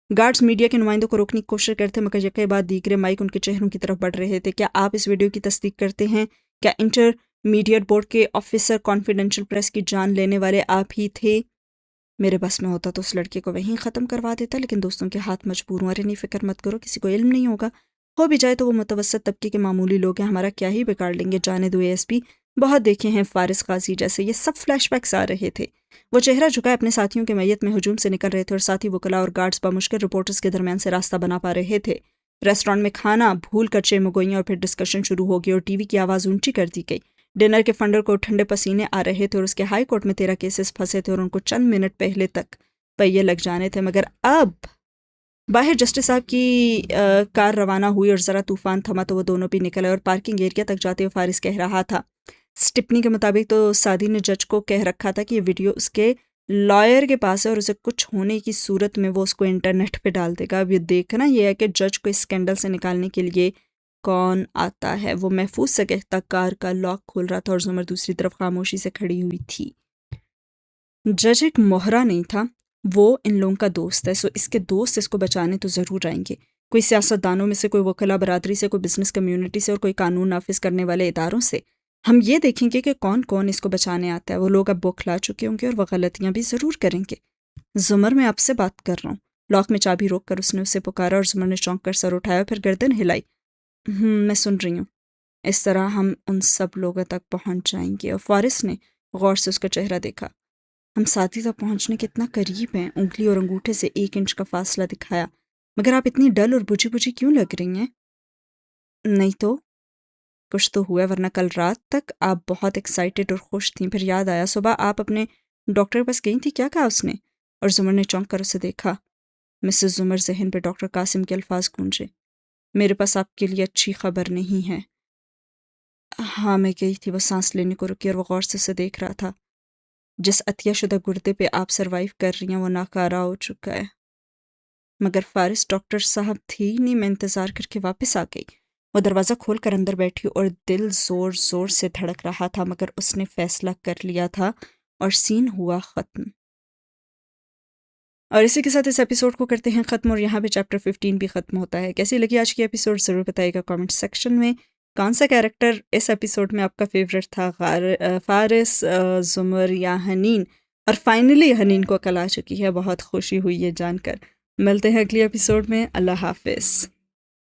گارڈز میڈیا کے نمائندوں کو روکنے کی کوشش کرتے مگر یکے بعد دیگرے مائک ان کے چہروں کی طرف بڑھ رہے تھے۔ کیا آپ اس ویڈیو کی تصدیق کرتے ہیں؟ کیا انٹرمیڈیٹ بورڈ کے آفیسر کانفیڈینشیل پریس کی جان لینے والے آپ ہی تھے؟ میرے بس میں ہوتا تو اس لڑکے کو وہیں ختم کروا دیتا، لیکن دوستوں کے ہاتھ مجبور ہوں۔ ارے نہیں، فکر مت کرو، کسی کو علم نہیں ہوگا، ہو بھی جائے تو وہ متوسط طبقے کے معمولی لوگ ہیں، ہمارا کیا ہی بگاڑ لیں گے، جانے دو۔ اے ایس پی بہت دیکھے ہیں فارس غازی جیسے۔ یہ سب فلیش بیکس آ رہے تھے۔ وہ چہرہ جھکائے اپنے ساتھیوں کے میت میں ہجوم سے نکل رہے تھے اور ساتھی وکلا اور گارڈز بمشکل رپورٹرز کے درمیان سے راستہ بنا پا رہے تھے۔ ریسٹورانٹ میں کھانا بھول کر چیمگوئیاں اور پھر ڈسکشن شروع ہو گئی اور ٹی وی کی آواز اونچی کر دی گئی۔ ڈنر کے فنڈر کو ٹھنڈے پسینے آ رہے تھے اور اس کے ہائی کورٹ میں 13 کیسز پھنسے تھے اور ان کو چند منٹ پہلے تک پہیے لگ جانے تھے، مگر اب باہر جسٹس صاحب کی کار روانہ ہوئی اور ذرا طوفان تھما تو وہ دونوں بھی نکل آئے اور پارکنگ ایریا تک جاتے ہوئے فارس کہہ رہا تھا، سٹپنی کے مطابق تو سعدی نے جج کو کہہ رکھا تھا کہ یہ ویڈیو اس کے لائر کے پاس ہے اور اسے کچھ ہونے کی صورت میں وہ اس کو انٹرنیٹ پہ ڈال دے گا۔ اب یہ دیکھنا یہ ہے کہ جج کو اس اسکینڈل سے نکالنے کے لیے کون آتا ہے۔ وہ محفوظ سے کہتا کار کا لاک کھول رہا تھا اور زمر دوسری طرف خاموشی سے کھڑی ہوئی تھی۔ جج ایک مہرا نہیں تھا، وہ ان لوگوں کا دوست ہے، سو اس کے دوست اس کو بچانے تو ضرور آئیں گے، کوئی سیاست دانوں میں سے، کوئی وکلا برادری سے، کوئی بزنس کمیونٹی سے اور کوئی قانون نافذ کرنے والے اداروں سے۔ ہم یہ دیکھیں گے کہ کون کون اس کو بچانے آتا ہے۔ وہ لوگ اب بوکھلا چکے ہوں گے اور وہ غلطیاں بھی ضرور کریں گے۔ زمر میں آپ سے بات کر رہا ہوں۔ لاک میں چابی روک کر اس نے اسے پکارا اور زمر نے چونک کر سر اٹھایا، پھر گردن ہلائی۔ میں سن رہی ہوں۔ اس طرح ہم ان سب لوگوں تک پہنچ جائیں گے۔ اور فارس نے غور سے اس کا چہرہ دیکھا۔ ہم ساتھی تک پہنچنے کے اتنا قریب ہیں، انگلی اور انگوٹھے سے 1 انچ کا فاصلہ دکھایا، مگر آپ اتنی ڈل اور بجھی بجھی کیوں لگ رہی ہیں؟ نہیں تو کچھ تو ہوا، ورنہ کل رات تک آپ بہت ایکسائٹڈ اور خوش تھیں، پھر یاد آیا صبح آپ اپنے ڈاکٹر کے پاس گئی تھی، کیا کہا اس نے؟ اور زمر نے چونک کر اسے دیکھا۔ مسز زمر ذہن پہ ڈاکٹر قاسم کے الفاظ گونجے، میرے پاس آپ کے لیے اچھی خبر نہیں ہے۔ ہاں میں گئی تھی۔ وہ سانس لینے کو رکی اور وہ غور سے اسے دیکھ رہا تھا۔ جس عطیہ شدہ گردے پہ آپ سروائیو کر رہی ہیں وہ ناکارہ ہو چکا ہے۔ مگر فارس ڈاکٹر صاحب تھی نہیں، میں انتظار کر کے واپس آ گئی۔ وہ دروازہ کھول کر اندر بیٹھی اور دل زور زور سے دھڑک رہا تھا، مگر اس نے فیصلہ کر لیا تھا اور سین ہوا ختم۔ اور اسی کے ساتھ اس ایپیسوڈ کو کرتے ہیں ختم، اور یہاں پہ چیپٹر 15 بھی ختم ہوتا ہے۔ کیسی لگی آج کی ایپیسوڈ ضرور بتائیے گا کامنٹ سیکشن میں۔ کون سا کیریکٹر اس ایپیسوڈ میں آپ کا فیوریٹ تھا، فارس، زمر یا حنین؟ اور فائنلی حنین کو عقل آ چکی ہے، بہت خوشی ہوئی یہ جان کر۔ ملتے ہیں اگلی ایپیسوڈ میں۔ اللہ حافظ۔